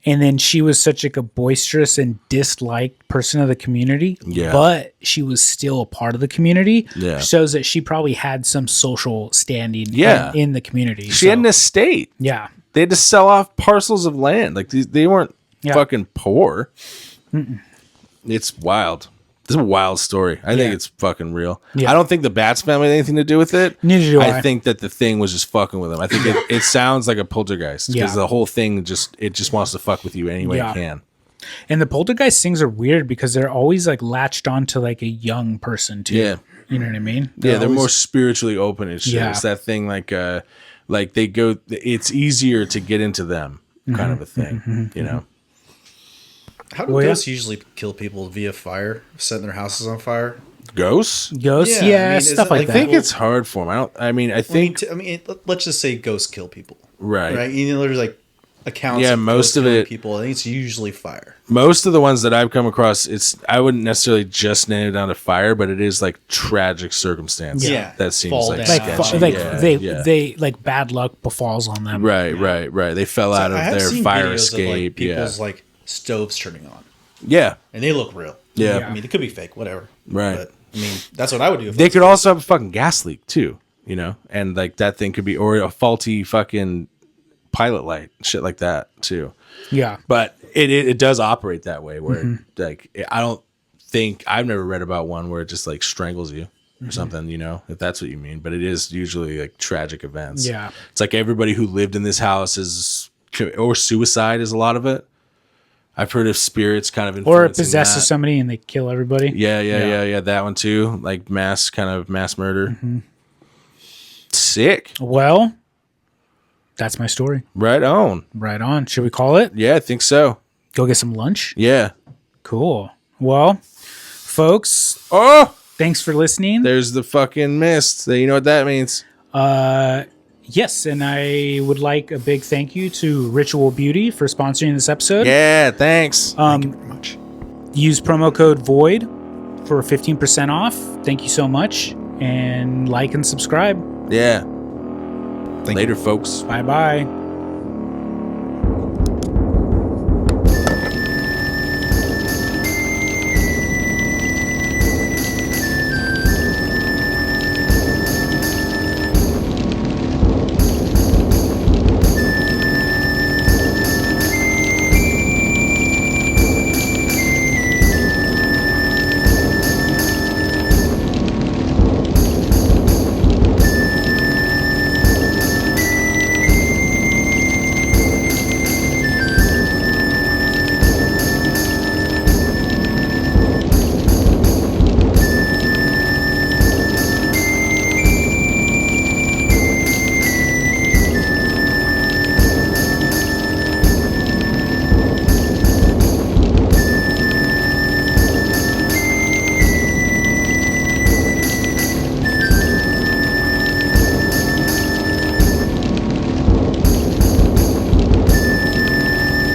and then she was such like a boisterous and disliked person of the community. Yeah. But she was still a part of the community. Yeah. Shows that she probably had some social standing. Yeah. In the community. She had an estate. Yeah. They had to sell off parcels of land. Like they weren't Yeah. fucking poor. It's wild. This is a wild story. I think it's fucking real. Yeah. I don't think the Bats family had anything to do with it. Neither do I. I think that the thing was just fucking with them. I think it sounds like a poltergeist because Yeah. the whole thing just wants to fuck with you any way Yeah. it can. And the poltergeist things are weird because they're always like latched onto like a young person too. Yeah. You know what I mean? They're more always- spiritually open and shit. Yeah. It's that thing like they go. It's easier to get into them, kind of a thing. You know. How do Well, yeah. ghosts usually kill people via fire, setting their houses on fire? Ghosts. Ghosts, Yeah, yeah, I mean, stuff is it like like that. I think it's hard for them. I think Let's just say ghosts kill people. Right. Right. You know, there's like accounts. Yeah, of most ghosts of killing it- people. I think it's usually fire. most of the ones that I've come across, I wouldn't necessarily just nail it down to fire, but it is like tragic circumstance. Yeah. That seems Fall like down. sketchy. they like bad luck befalls on them. Right. They fell out of I have their seen fire videos escape. of like people's like stoves turning on, Yeah. and they look real. Yeah. I mean, it could be fake, whatever. Right. But I mean, that's what I would do. If They I was could also have a fucking gas leak too, you know, and like that thing could be, or a faulty fucking pilot light, shit like that too. Yeah. But it does operate that way where like I've never read about one where it just like strangles you or something, you know, if that's what you mean. But it is usually like tragic events. Yeah. It's like everybody who lived in this house or suicide is a lot of it. I've heard of spirits kind of Or it influencing possesses that. somebody and they kill everybody. Yeah. That one too. Like mass murder. Sick. Well, that's my story. Right on. Right on. Should we call it? Yeah, I think so. Go get some lunch? Yeah. Cool. Well, folks, Oh, thanks for listening. there's the fucking mist. You know what that means. Yes, and I would like a big thank you to Ritual Beauty for sponsoring this episode. Yeah, thanks. very much. Use promo code VOID for 15% off. Thank you so much. And like and subscribe. Yeah. Later, folks. Bye-bye.